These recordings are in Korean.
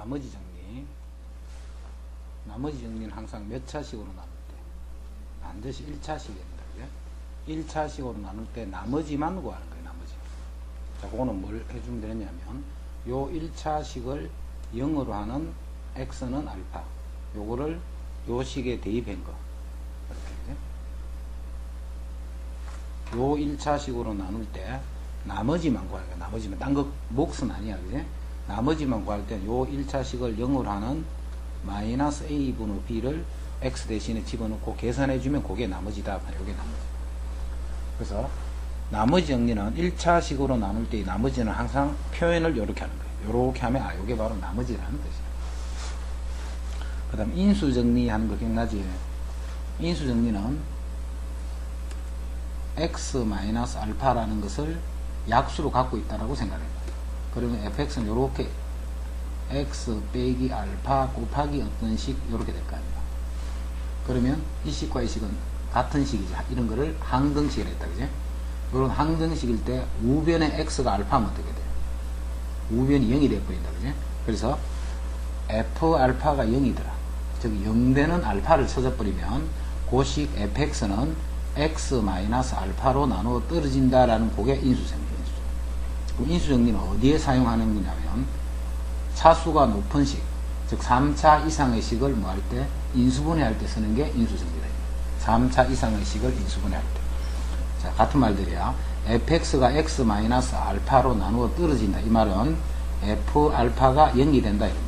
나머지 정리. 나머지 정리는 항상 몇 차식으로 나눌 때? 반드시 1차식입니다. 1차식으로 나눌 때 나머지만 구하는 거예요. 나머지. 자, 그거는 뭘 해주면 되냐면 요 1차식을 0으로 하는 x는 알파. 요거를 요 식에 대입한 거. 이렇게. 요 1차식으로 나눌 때 나머지만 구하는 거예요. 나머지만. 딴 거 몫은 아니야. 그지? 나머지만 구할 때 요 1차식을 0으로 하는 마이너스 a분의 b를 x 대신에 집어넣고 계산해주면 그게 나머지다. 요게 나머지. 그래서 나머지 정리는 1차식으로 나눌 때 나머지는 항상 표현을 이렇게 하는 거예요. 이렇게 하면 요게 바로 나머지라는 뜻이에요. 그 다음 인수정리하는 거 기억나지? 인수정리는 x-알파라는 것을 약수로 갖고 있다라고 생각해요. 그러면 fx는 이렇게 x 빼기 알파 곱하기 어떤 식 이렇게 될 거 아닙니까? 그러면 이 식과 이 식은 같은 식이지. 이런 거를 항등식이라 했다. 그지? 이런 항등식일 때 우변의 x가 알파면 어떻게 돼요? 우변이 0이 되어버린다. 그지? 그래서 f 알파가 0이더라. 즉 0되는 알파를 찾아버리면 그 식 fx는 x-알파로 나누어 떨어진다라는 그게 인수정리예요. 인수정리는 어디에 사용하는 거냐면 차수가 높은 식, 즉 3차 이상의 식을 뭐 할 때 인수분해할 때 쓰는 게 인수정리다. 3차 이상의 식을 인수분해할 때. 자, 같은 말들이야. fx가 x-알파로 나누어 떨어진다. 이 말은 f-알파가 0이 된다. 이런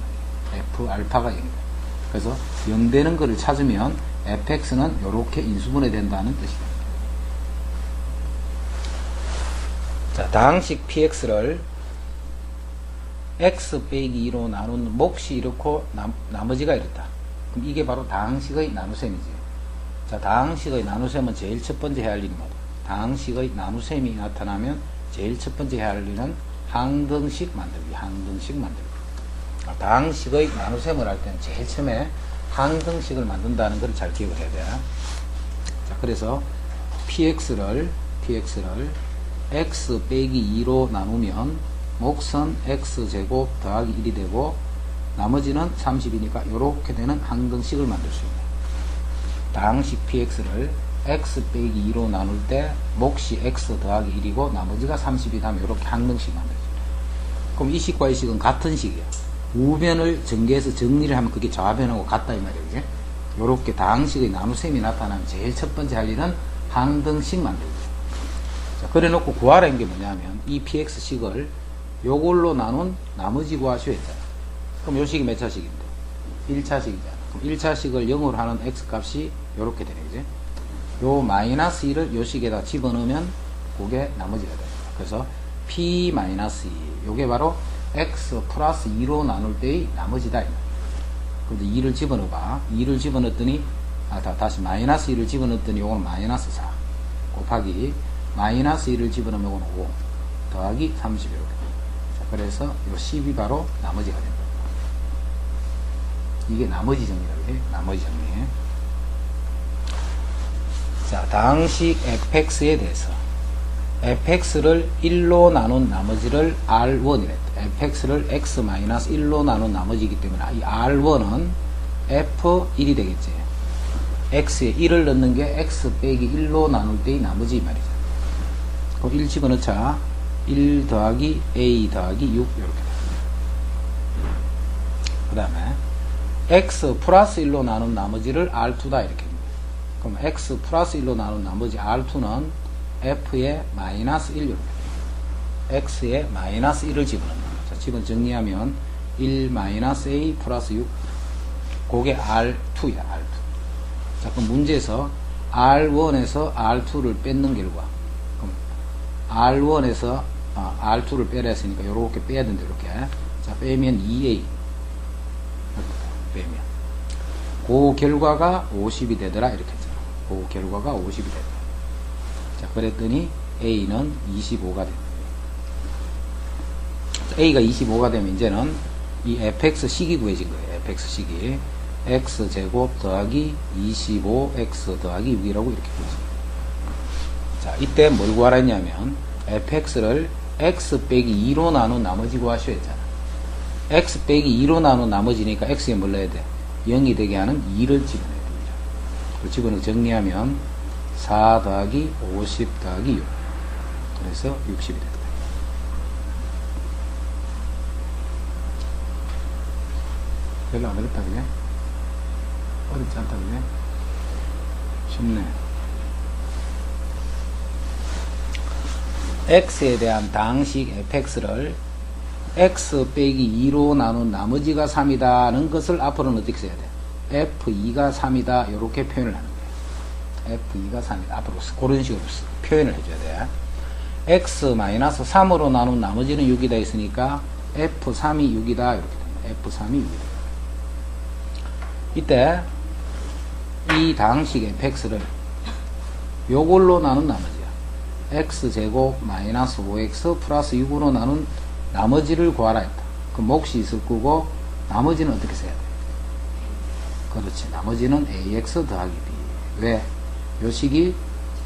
말이에요. f-알파가 0이다. 그래서 0 되는 거를 찾으면 fx는 이렇게 인수분해 된다는 뜻이다. 자, 다항식 px를 x 빼기 2로 나누는 몫이 이렇고 나머지가 이렇다. 그럼 이게 바로 다항식의 나눗셈이지. 자, 다항식의 나눗셈은 제일 첫 번째 해야 할 일이 뭐다? 다항식의 나눗셈이 나타나면 제일 첫 번째 해야 할 일은 항등식 만들기. 항등식 만들기. 다항식의 나눗셈을 할 때는 제일 처음에 항등식을 만든다는 걸 잘 기억을 해야 돼. 자, 그래서 px를 x 빼기 2로 나누면 몫은 x제곱 더하기 1이 되고 나머지는 30이니까 이렇게 되는 항등식을 만들 수 있네요. 다항식 px를 x 빼기 2로 나눌 때 몫이 x 더하기 1이고 나머지가 30이 되면 이렇게 항등식 만들 수 있어요. 그럼 이 식과 이 식은 같은 식이야. 우변을 전개해서 정리를 하면 그게 좌변하고 같다 이 말이에요. 그치? 이렇게 다항식의 나눗셈이 나타나면 제일 첫 번째 할 일은 항등식 만들기. 자, 그래 놓고 구하라는 게 뭐냐면 이 px식을 요걸로 나눈 나머지 구하시오 했잖아. 그럼 요 식이 몇 차식인데? 1차식이잖아. 그럼 1차식을 0으로 하는 x 값이 요렇게 되네. 그지? 요 마이너스 1을 요 식에다 집어넣으면 그게 나머지가 됩니다. 그래서 p 마이너스 2 요게 바로 x 플러스 2로 나눌 때의 나머지다. 그런데 2를 집어넣어봐. 2를 집어넣었더니 다시 마이너스 1을 집어넣었더니 요거는 마이너스 4 곱하기 마이너스 1을 집어넣으면 요거는 5 더하기 30 이렇게. 자, 그래서 요 10이 바로 나머지가 된다. 이게 나머지 정리라고 해. 나머지 정리. 자, 다항식 fx에 대해서 fx를 1로 나눈 나머지를 r1이랬다. fx를 x-1로 나눈 나머지이기 때문에 이 r1은 f1이 되겠지. x에 1을 넣는 게 x 빼기 1로 나눌 때의 나머지 이 말이죠. 그럼 1 집어넣자. 1 더하기 a 더하기 6 이렇게 됩니다. 그 다음에 x 플러스 1로 나눈 나머지를 r2다 이렇게 됩니다. 그럼 x 플러스 1로 나눈 나머지 r2는 f에 마이너스 1 이렇게 x에 마이너스 1을 집어넣는 거죠. 자, 집은 정리하면 1 마이너스 a 플러스 6 그게 r2야. r2. 자, 그럼 문제에서 r1에서 r2를 뺏는 결과 그럼 r1에서 r2를 빼라 했으니까 요렇게 빼야 된다. 이렇게. 자, 빼면 2a 빼면 그 결과가 50이 되더라 이렇게 했잖아. 그 결과가 50이 되더라. 자, 그랬더니 a는 25가 됩니다. a가 25가 되면 이제는 이 fx식이 구해진 거예요. fx식이 x제곱 더하기 25x 더하기 6이라고 이렇게 구해집니다. 자, 이때 뭘 구하라 했냐면 fx를 x 빼기 2로 나눈 나머지 구하시오 했잖아. x 빼기 2로 나눈 나머지니까 x에 뭘 넣어야 돼? 0이 되게 하는 2를 집어넣어야 됩니다. 그 집어넣어 정리하면 4 더하기 50 더하기 6. 그래서 60이 된다. 별로 안 어렵다, 그래? 어렵지 않다, 그래? 쉽네. x에 대한 당식 fx를 x 빼기 2로 나눈 나머지가 3이다는 것을 앞으로는 어떻게 써야 돼? f2가 3이다 이렇게 표현을 하는 거예요. f2가 3이다 앞으로 그런 식으로 표현을 해줘야 돼. x-3으로 나눈 나머지는 6이다 했으니까 f3이 6이다 이렇게 됩니다. f3이 6이다. 이때 이 당식 fx를 요걸로 나눈 나머지야. x제곱 마이너스 5x 플러스 6으로 나눈 나머지를 구하라 했다. 그 몫이 있을 거고 나머지는 어떻게 써야 돼? 그렇지. 나머지는 ax 더하기 b. 왜? 요 식이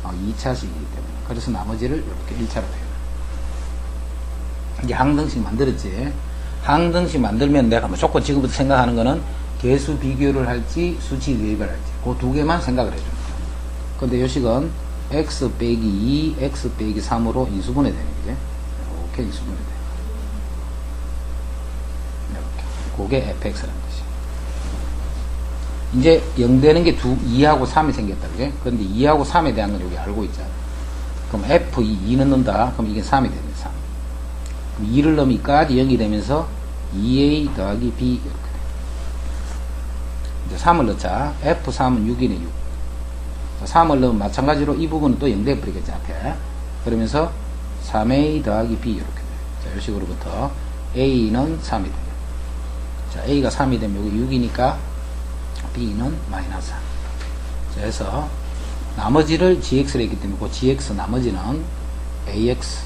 2차식이기 때문에. 그래서 나머지를 이렇게 1차로 표현해. 이제 항등식 만들었지. 항등식 만들면 내가 무조건 지금부터 생각하는 거는 개수 비교를 할지 수치 대입을 할지 그 두 개만 생각을 해줍니다. 근데 요 식은 x 빼기 2, x 빼기 3으로 인수분해 되는 거지. 이렇게 인수분해 돼. 이렇게. 그게 fx라는 것이. 이제 0 되는 게 2하고 3이 생겼다. 그지? 그런데 2하고 3에 대한 건 여기 알고 있잖아. 그럼 f2, 2는 넣는다. 그럼 이게 3이 되는 3. 그럼 2를 넣으면 이까지 0이 되면서 2a 더하기 b 이렇게 돼. 이제 3을 넣자. f3은 6이네, 6. 3을 넣으면 마찬가지로 이 부분은 또 0 돼버리겠지, 앞에. 그러면서 3a 더하기 b 이렇게 돼. 자, 이런 식으로부터 a는 3이 돼요. 자, a가 3이 되면 여기 6이니까 b는 마이너스 3. 자, 그래서 나머지를 gx로 했기 때문에 그 gx 나머지는 ax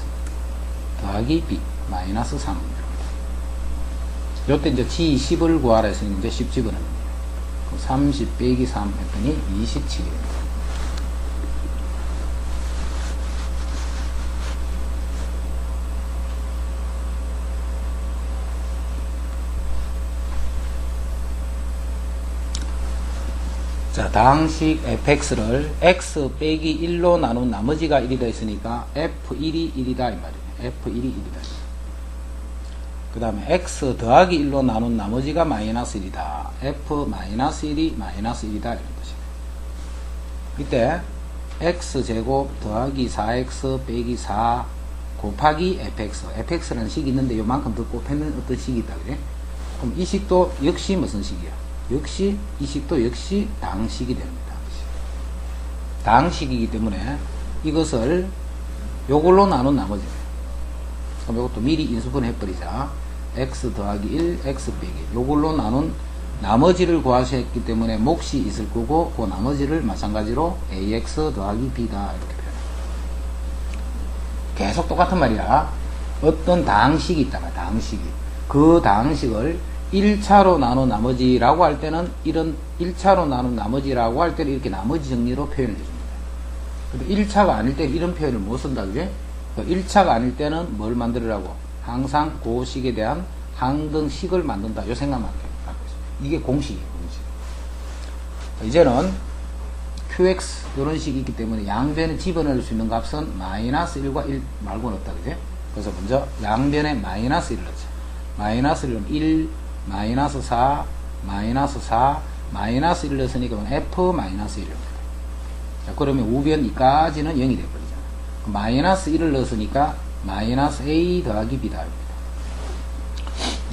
더하기 b 마이너스 3입니다. 요때 이제 g10을 구하라 했으니 이제 10 집어넣는 거예요. 30 빼기 3 했더니 27이 됩니다. 자, 당식 fx를 x 빼기 1로 나눈 나머지가 1이다 했으니까 f1이 1이다 이 말이에요. f1이 1이다. 그 다음에 x 더하기 1로 나눈 나머지가 마이너스 1이다. f-1이 마이너스 1이다 이런 것이에요. 이때 x제곱 더하기 4x 빼기 4 곱하기 fx라는 식이 있는데 요만큼 더 곱하면 어떤 식이 있다 그래? 그럼 이 식도 역시 무슨 식이야? 역시 이 식도 역시 당식이 됩니다. 당식이기 때문에 이것을 요걸로 나눈 나머지예요. 그럼 이것도 미리 인수분해 해버리자. x 더하기 1, x 빼기 요걸로 나눈 나머지를 구하셨기 때문에 몫이 있을 거고 그 나머지를 마찬가지로 ax 더하기 b다 이렇게 표현해요. 계속 똑같은 말이야. 어떤 당식이 있다가 당식이 그 당식을 1차로 나눈 나머지라고 할 때는 이런 1차로 나눈 나머지라고 할 때는 이렇게 나머지 정리로 표현을 해줍니다. 근데 1차가 아닐 때는 이런 표현을 못 쓴다 그지? 1차가 아닐 때는 뭘 만들으라고? 항상 그 식에 대한 항등식을 만든다. 요 생각만 갖고 있습니다. 이게 공식이에요, 공식. 이제는 qx 이런 식이 있기 때문에 양변에 집어넣을 수 있는 값은 마이너스 1과 1 말고는 없다 그지? 그래서 먼저 양변에 마이너스 1을 넣자. 마이너스 1은 1, 마이너스 4, 마이너스 4, 마이너스 1을 넣었으니까 f 마이너스 1입니다. 자, 그러면 우변 이까지는 0이 되어버리잖아. 마이너스 1을 넣었으니까 마이너스 a 더하기 b다.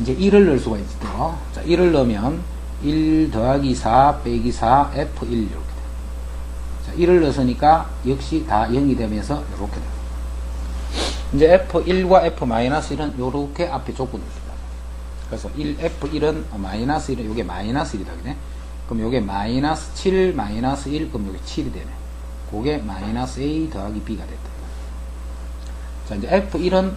이제 1을 넣을 수가 있지 또. 자, 1을 넣으면 1 더하기 4 빼기 4 f1 이렇게 돼. 자, 1을 넣었으니까 역시 다 0이 되면서 이렇게 돼. 이제 f1과 f-1은 요렇게 앞에 조건을 준다. 그래서 f1은 마이너스 1은 요게 마이너스 1이다. 그래? 그럼 요게 마이너스 7 마이너스 1 그럼 요게 7이 되네. 그게 마이너스 a 더하기 b가 됐다. 자, 이제 f1은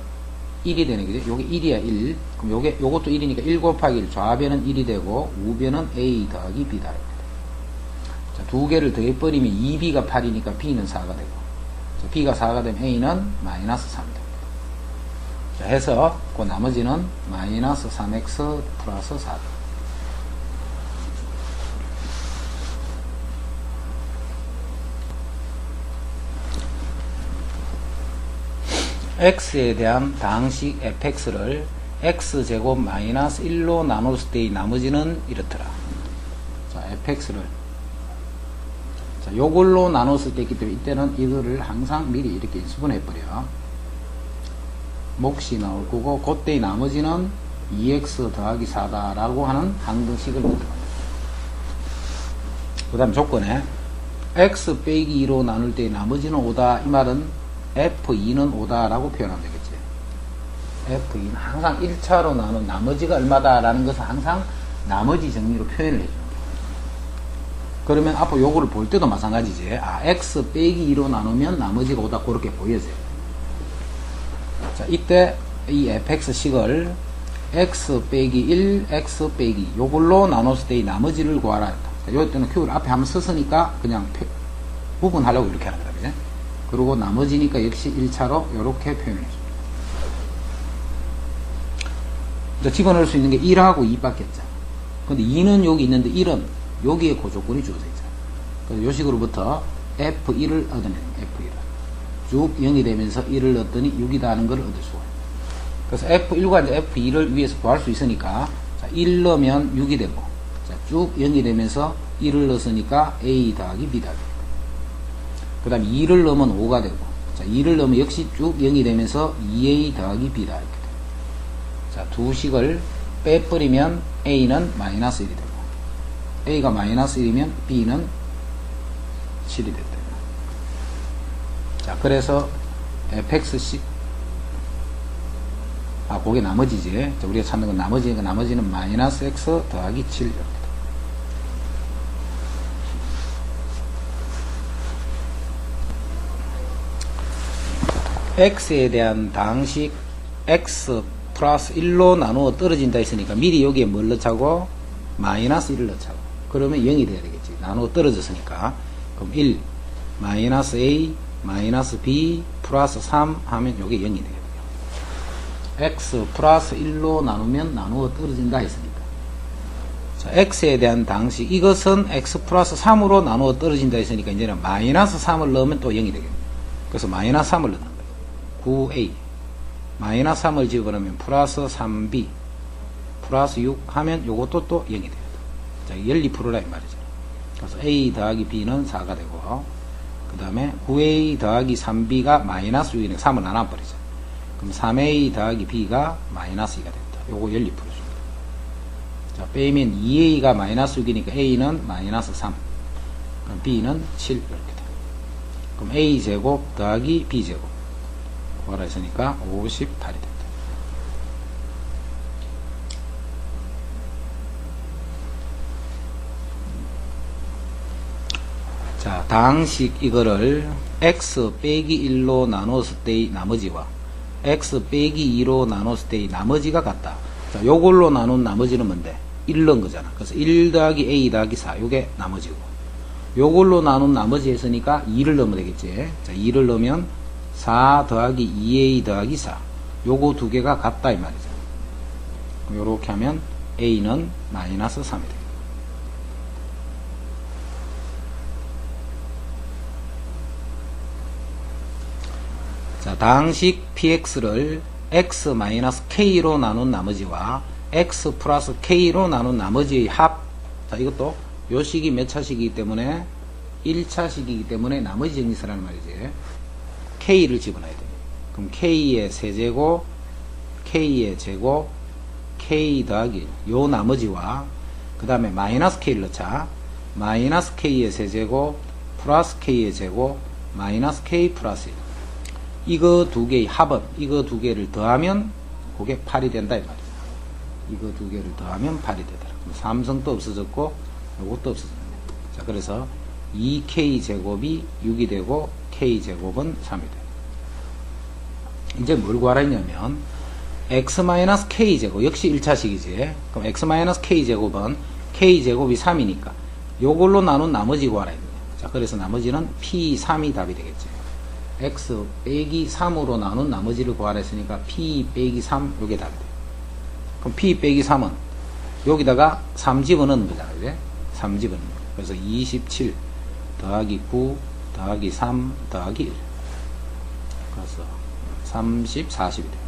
1이 되네. 그죠? 요게 1이야, 1. 그럼 요것도 1이니까 1 곱하기 1. 좌변은 1이 되고, 우변은 a 더하기 b다. 자, 두 개를 더해버리면 2b가 8이니까 b는 4가 되고, 자, b가 4가 되면 a는 마이너스 3이 됩니다. 자, 해서 그 나머지는 마이너스 3x 플러스 4. x에 대한 다항식 fx를 x제곱 마이너스 1로 나눴을 때의 나머지는 이렇더라. 자, fx를 자, 요걸로 나눴을 때 있기 때문에 이때는 이거를 항상 미리 이렇게 인수분해해버려. 몫이 나올 거고, 그때의 나머지는 2x 더하기 4다 라고 하는 항등식을 만들어요. 그 다음 조건에 x 빼기 2로 나눌 때의 나머지는 5다. 이 말은 f2는 5다 라고 표현하면 되겠지. f2는 항상 1차로 나눈 나머지가 얼마다 라는 것은 항상 나머지 정리로 표현을 해줘. 그러면 앞으로 요거를 볼 때도 마찬가지지. 아, x 빼기 2로 나누면 나머지가 5다. 그렇게 보여져요. 자, 이때 이 fx식을 x 빼기 1, x 빼기 요걸로 나눴을 때의 나머지를 구하라. 자, 요때는 q를 앞에 한번 썼으니까 그냥 구분하려고 이렇게 하는 거다. 그죠? 그리고 나머지니까 역시 1차로 이렇게 표현해줍니다. 이제 집어넣을 수 있는 게 1하고 2밖에 없잖아. 근데 2는 여기 있는데 1은 여기에 고조건이 주어져 있잖아. 그래서 이 식으로부터 F1을 얻어내는 거야. F1을. 쭉 0이 되면서 1을 넣었더니 6이다 하는 걸 얻을 수가 있어요. 그래서 F1과 이제 F2를 위에서 구할 수 있으니까 자, 1 넣으면 6이 되고 자, 쭉 0이 되면서 1을 넣었으니까 A 더하기 B 더하기 그 다음에 2를 넣으면 5가 되고 자, 2를 넣으면 역시 쭉 0이 되면서 2A 더하기 B다 이렇게 돼요. 자, 두 식을 빼버리면 A는 마이너스 1이 되고 A가 마이너스 1이면 B는 7이 됐다. 자, 그래서 fx식 그게 나머지지. 자, 우리가 찾는 건 나머지니까 나머지는 마이너스 x 더하기 7 이렇게. x에 대한 다항식 x 플러스 1로 나누어 떨어진다 했으니까 미리 여기에 뭘 넣자고? 마이너스 1을 넣자고. 그러면 0이 돼야 되겠지. 나누어 떨어졌으니까. 그럼 1 마이너스 a 마이너스 b 플러스 3 하면 요게 0이 되겠네요. x 플러스 1로 나누면 나누어 떨어진다 했으니까. 자, x에 대한 다항식 이것은 x 플러스 3으로 나누어 떨어진다 했으니까 이제는 마이너스 3을 넣으면 또 0이 되겠네요. 그래서 마이너스 3을 넣는 거예요. 9a 마이너스 3을 집어넣으면 플러스 3b 플러스 6 하면 요것도 또 0이 돼요. 자, 12%라 이 말이죠. 그래서 a 더하기 b는 4가 되고 그 다음에 9a 더하기 3b가 마이너스 6이니까 3을 나눠버리죠. 그럼 3a 더하기 b가 마이너스 2가 된다. 요거 12% 줍니다. 자, 빼면 2a가 마이너스 6이니까 a는 마이너스 3 그럼 b는 7 이렇게 돼요. 그럼 a제곱 더하기 b제곱 구하라 했으니까 58이 된다. 자, 다항식 이거를 x 빼기 1로 나눴을 때의 나머지와 x 빼기 2로 나눴을 때의 나머지가 같다. 자, 요걸로 나눈 나머지는 뭔데? 1 넣은 거잖아. 그래서 1 더하기 a 더하기 4 요게 나머지고 요걸로 나눈 나머지 했으니까 2를 넣으면 되겠지. 자, 2를 넣으면 4 더하기 2a 더하기 4 요거 두 개가 같다 이 말이죠. 요렇게 하면 a는 마이너스 3이 돼요. 자, 다항식 px를 x-k로 나눈 나머지와 x 플러스 k로 나눈 나머지의 합. 자, 이것도 요 식이 몇 차식이기 때문에 1차식이기 때문에 나머지 정리서라는 말이지. k를 집어넣어야 돼요. 그럼 k의 세제곱, k의 제곱, k 더하기 요 나머지와 그 다음에 마이너스 k를 넣자. 마이너스 k의 세제곱, 플러스 k의 제곱, 마이너스 k 플러스 1. 이거 두 개의 합은 이거 두 개를 더하면 그게 8이 된다 이 말이야. 이거 두 개를 더하면 8이 되더라. 삼성도 없어졌고 이것도 없어졌네. 자, 그래서 2k 제곱이 6이 되고 k 제곱은 3이 돼. 이제 뭘 구하라 했냐면 x-k 제곱 역시 1차식이지. 그럼 x-k 제곱은 k 제곱이 3이니까 요걸로 나눈 나머지 구하라 했네. 자, 그래서 나머지는 p3이 답이 되겠지. x 빼기 3으로 나눈 나머지를 구하라 했으니까 p 빼기 3 요게 답이 돼요. 그럼 p 빼기 3은 여기다가 3 집어넣는 거잖아요. 그죠? 3 집어넣는 거. 그래서 27 더하기 9 더하기 3 더하기 1. 그래서 30, 40이 됩니다.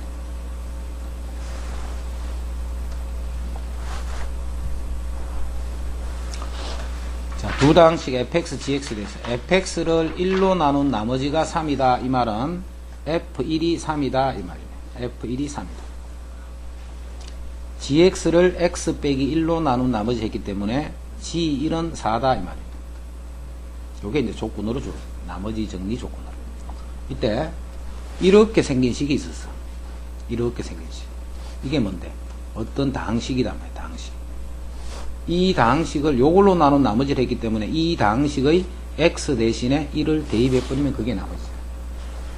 자, 두 당식 fx, gx에 대해서 fx를 1로 나눈 나머지가 3이다. 이 말은 f1이 3이다. 이 말이에요. f1이 3이다. gx를 x 빼기 1로 나눈 나머지 했기 때문에 g1은 4다. 이 말이에요. 요게 이제 조건으로 줘. 나머지 정리 조건으로. 이때 이렇게 생긴 식이 있었어. 이렇게 생긴 식. 이게 뭔데? 어떤 당식이란 말이야. 당식. 이 당식을 요걸로 나눈 나머지를 했기 때문에 이 당식의 x 대신에 1을 대입해버리면 그게 나머지야.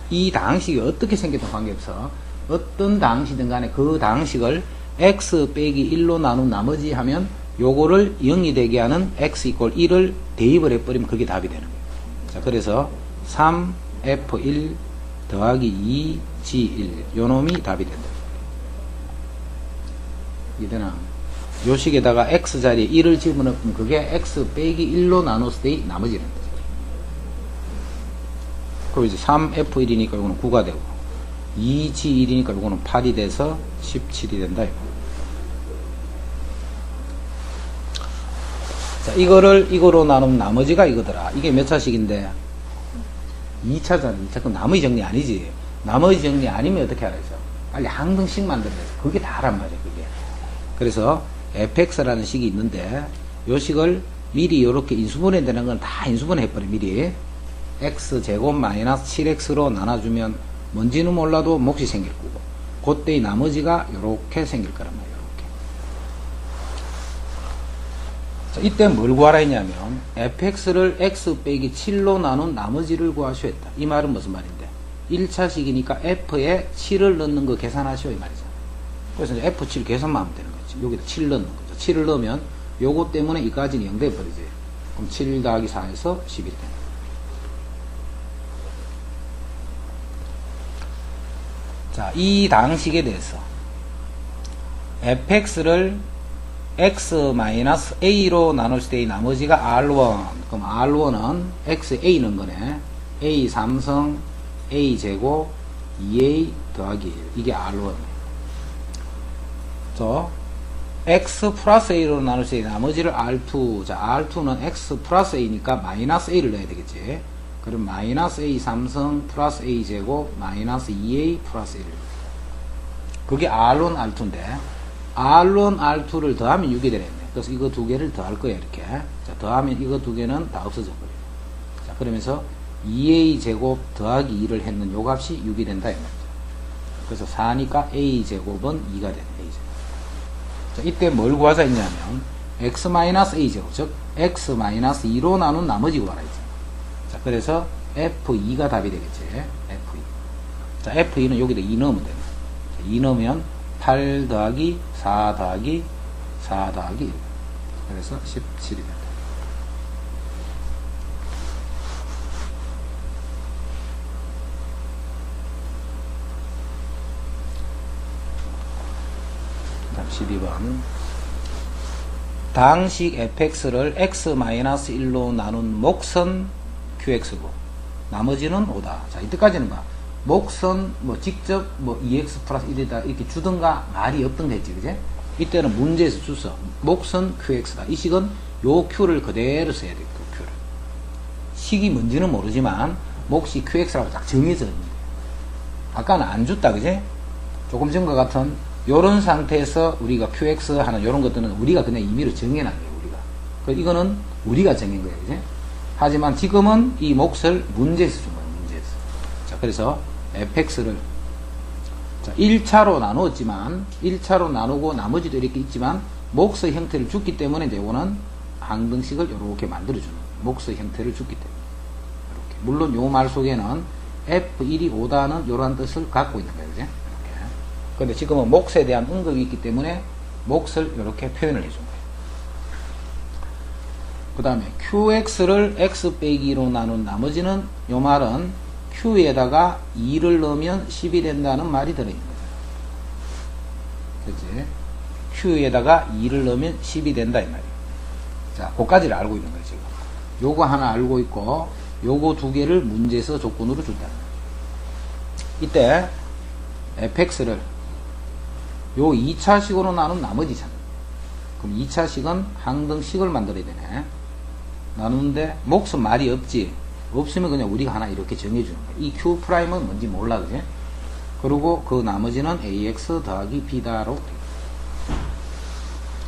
이 당식이 어떻게 생겼든 관계없어. 어떤 당식이든 간에 그 당식을 x 빼기 1로 나눈 나머지 하면 요거를 0이 되게 하는 x 이퀄 1을 대입을 해버리면 그게 답이 되는 거예요. 자, 그래서 3f1 더하기 2g1 요놈이 답이 된다. 이되나? 요 식에다가 x 자리에 1을 집어넣으면 그게 x 빼기 1로 나눴을 때의 나머지라는 거죠. 그럼 이제 3f1이니까 요거는 9가 되고 2g1이니까 요거는 8이 돼서 17이 된다. 이거. 자, 이거를 이거로 나누면 나머지가 이거더라. 이게 몇 차식인데? 2차잖아. 2차. 그럼 나머지 정리 아니지. 나머지 정리 아니면 어떻게 하라죠? 빨리 항등식 만들어야 돼. 그게 다란 말이야, 그게. 그래서 fx라는 식이 있는데, 요 식을 미리 이렇게 인수분해 되는 건 다 인수분해 해버려, 미리. x제곱 마이너스 7x로 나눠주면 뭔지는 몰라도 몫이 생길 거고, 그때의 나머지가 요렇게 생길 거란 말이야, 요렇게. 자, 이때 뭘 구하라 했냐면, fx를 x 빼기 7로 나눈 나머지를 구하시오 했다. 이 말은 무슨 말인데? 1차식이니까 f에 7을 넣는 거 계산하시오, 이 말이죠. 그래서 이제 f7 계산만 하면 되는 거지. 여기다 7 넣는 거죠. 7을 넣으면 요거 때문에 이까지는 0 돼버리지. 그럼 7 더하기 4에서 11 됩니다. 자, 이 당식에 대해서 fx를 x-a로 나눌 때의 나머지가 r1. 그럼 r1은 xa 는 거네. a 3성 a 제곱 2a 더하기 1. 이게 r1. 저 x 플러스 a로 나눌 때의 나머지를 r2. 자, r2는 x 플러스 a니까 마이너스 a를 넣어야 되겠지. 그럼 마이너스 a 3성 플러스 a 제곱 마이너스 2a 플러스 1. 그게 r1, r2인데 r1, r2를 더하면 6이 되겠네. 그래서 이거 두 개를 더할 거야, 이렇게. 자, 더하면 이거 두 개는 다 없어져 버려요. 자, 그러면서 2a 제곱 더하기 2를 했는 요 값이 6이 된다, 이 말이죠. 그래서 4니까 a 제곱은 2가 되네, a 제곱. 자, 이때 뭘 구하자 했냐면, x-a 제곱, 즉, x-2로 나눈 나머지 구하라 했죠. 자, 그래서 f2가 답이 되겠지. f2. 자, f2는 여기다 2 넣으면 됩니다. 2 넣으면 8 더하기 4 더하기 4 더하기 1. 그래서 17이 된다. 다음 12번. 당식 fx를 x-1로 나눈 목선 qx고 나머지는 5다. 자, 이때까지는 봐. 목선 뭐 직접 뭐 2x 플러스 1이다 이렇게 주던가 말이 없던가 했지, 그제? 이때는 문제에서 주서 목선 qx다. 이 식은 요 q를 그대로 써야 돼. 그 q를. 식이 뭔지는 모르지만 몫이 qx라고 딱 정해져 있는데 아까는 안 줬다, 그제? 조금 전과 같은 요런 상태에서 우리가 qx 하는 요런 것들은 우리가 그냥 임의로 정해놨 거예요, 우리가. 그 이거는 우리가 정한 거예요, 그제? 하지만 지금은 이 몫을 문제에서 준 거예요, 문제에서. 자, 그래서 fx를 자, 1차로 나누었지만 1차로 나누고 나머지도 이렇게 있지만 몫의 형태를 줬기 때문에 이제 이거는 항등식을 이렇게 만들어주는 몫의 형태를 줬기 때문에 이렇게. 물론 요 말 속에는 f1이 5다는 이러한 뜻을 갖고 있는 거예요, 그죠? 이렇게. 근데 지금은 몫에 대한 응급이 있기 때문에 몫을 이렇게 표현을 해준 거예요. 그 다음에 qx를 x 빼기로 나눈 나머지는 요 말은 Q에다가 2를 넣으면 10이 된다는 말이 들어있는 거죠. 그치? Q에다가 2를 넣으면 10이 된다 이 말이에요. 자, 그까지를 알고 있는 거예요, 지금. 요거 하나 알고 있고, 요거 두 개를 문제에서 조건으로 준다. 이때 fx를 요 2차식으로 나눈 나머지잖아. 그럼 2차식은 항등식을 만들어야 되네. 나누는데 몫은 말이 없지. 없으면 그냥 우리가 하나 이렇게 정해주는 거야. 이 Q'은 뭔지 몰라, 그지? 그리고 그 나머지는 AX 더하기 B다로 돼.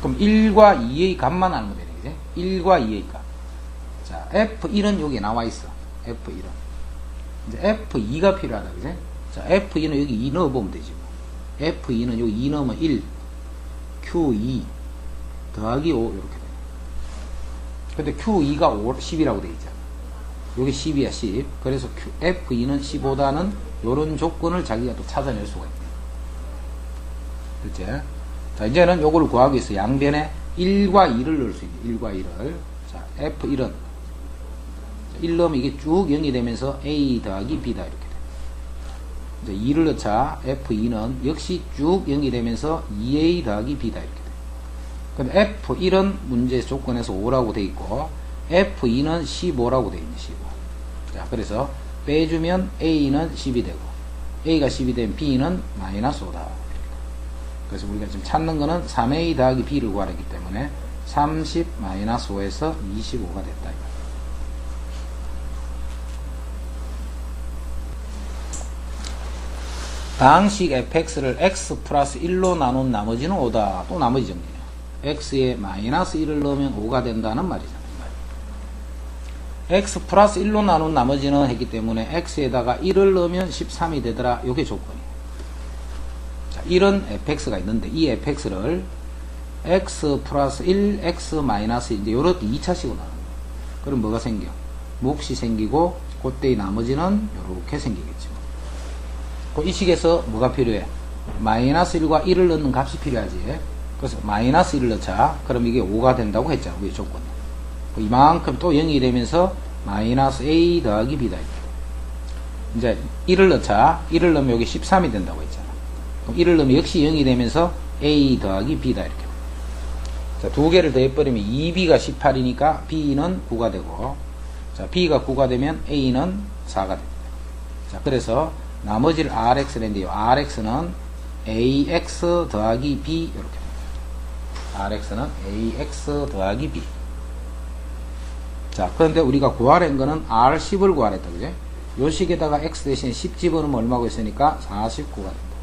그럼 1과 2의 값만 알면 되네, 그지? 1과 2의 값. 자, F1은 여기 나와 있어. F1은. 이제 F2가 필요하다, 그지? 자, F2는 여기 2 넣어보면 되지. 뭐. F2는 여기 2 넣으면 1, Q2 더하기 5, 이렇게 돼. 근데 Q2가 10이라고 돼 있잖아. 여기 10이야, 10. 그래서 F2는 15다는 요런 조건을 자기가 또 찾아낼 수가 있네. 그치? 자, 이제는 요거를 구하기 위해서 양변에 1과 2를 넣을 수 있네. 1과 2를. 자, F1은 1 넣으면 이게 쭉 0이 되면서 A 더하기 B다, 이렇게 돼. 이제 2를 넣자. F2는 역시 쭉 0이 되면서 2A 더하기 B다, 이렇게 돼. 근데 F1은 문제 조건에서 5라고 돼 있고, F2는 15라고 돼 있네, 15. 자, 그래서 빼주면 A는 10이 되고, A가 10이 되면 B는 마이너스 5다. 그래서 우리가 지금 찾는 거는 3A 더하기 B를 구하기 때문에 30 마이너스 5에서 25가 됐다. 다항식 fx를 x 플러스 1로 나눈 나머지는 5다. 또 나머지 정리해요. x에 마이너스 1을 넣으면 5가 된다는 말이잖아요. x 플러스 1로 나눈 나머지는 했기 때문에 x에다가 1을 넣으면 13이 되더라. 요게 조건이에요. 자, 1은 fx가 있는데 이 fx를 x 플러스 1, x 마이너스 이제 요렇게 2차식으로 나눕니다. 그럼 뭐가 생겨? 몫이 생기고 그때의 나머지는 요렇게 생기겠죠. 이 식에서 뭐가 필요해? 마이너스 1과 1을 넣는 값이 필요하지. 그래서 마이너스 1을 넣자. 그럼 이게 5가 된다고 했잖아. 우리 조건이. 이만큼 또 0이 되면서 마이너스 A 더하기 B다. 이제 1을 넣자. 1을 넣으면 여기 13이 된다고 했잖아. 그럼 1을 넣으면 역시 0이 되면서 A 더하기 B다. 이렇게. 자, 두 개를 더해버리면 2B가 18이니까 B는 9가 되고, 자, B가 9가 되면 A는 4가 됩니다. 자, 그래서 나머지를 RX를 했는데요. RX는 AX 더하기 B 이렇게 됩니다. RX는 AX 더하기 B. 자, 그런데 우리가 구하라는 거는 R10을 구하랬다, 그죠? 요 식에다가 X 대신 10 집어넣으면 얼마고 있으니까 49가 된다.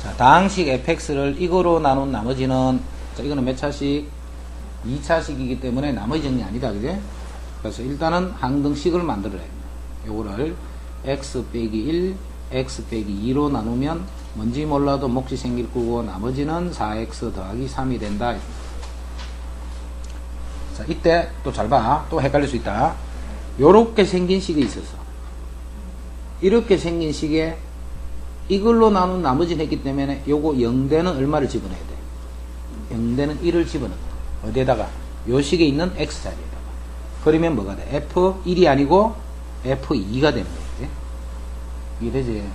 자, 다항식 fx를 이거로 나눈 나머지는, 자, 이거는 몇 차식? 2차식이기 때문에 나머지 정리 아니다, 그죠? 그래서 일단은 항등식을 만들어야 됩니다. 요거를 x 빼기 1, x 빼기 2로 나누면 뭔지 몰라도 몫이 생길 거고 나머지는 4x 더하기 3이 된다. 자, 이때 또 잘 봐. 또 헷갈릴 수 있다. 요렇게 생긴 식이 있어서 이렇게 생긴 식에 이걸로 나눈 나머지는 했기 때문에 요거 0대는 얼마를 집어넣어야 돼? 0대는 1을 집어넣어. 어디에다가? 요 식에 있는 x자리에다가. 그러면 뭐가 돼? f1이 아니고 f2가 되는 거지. 이게 되지.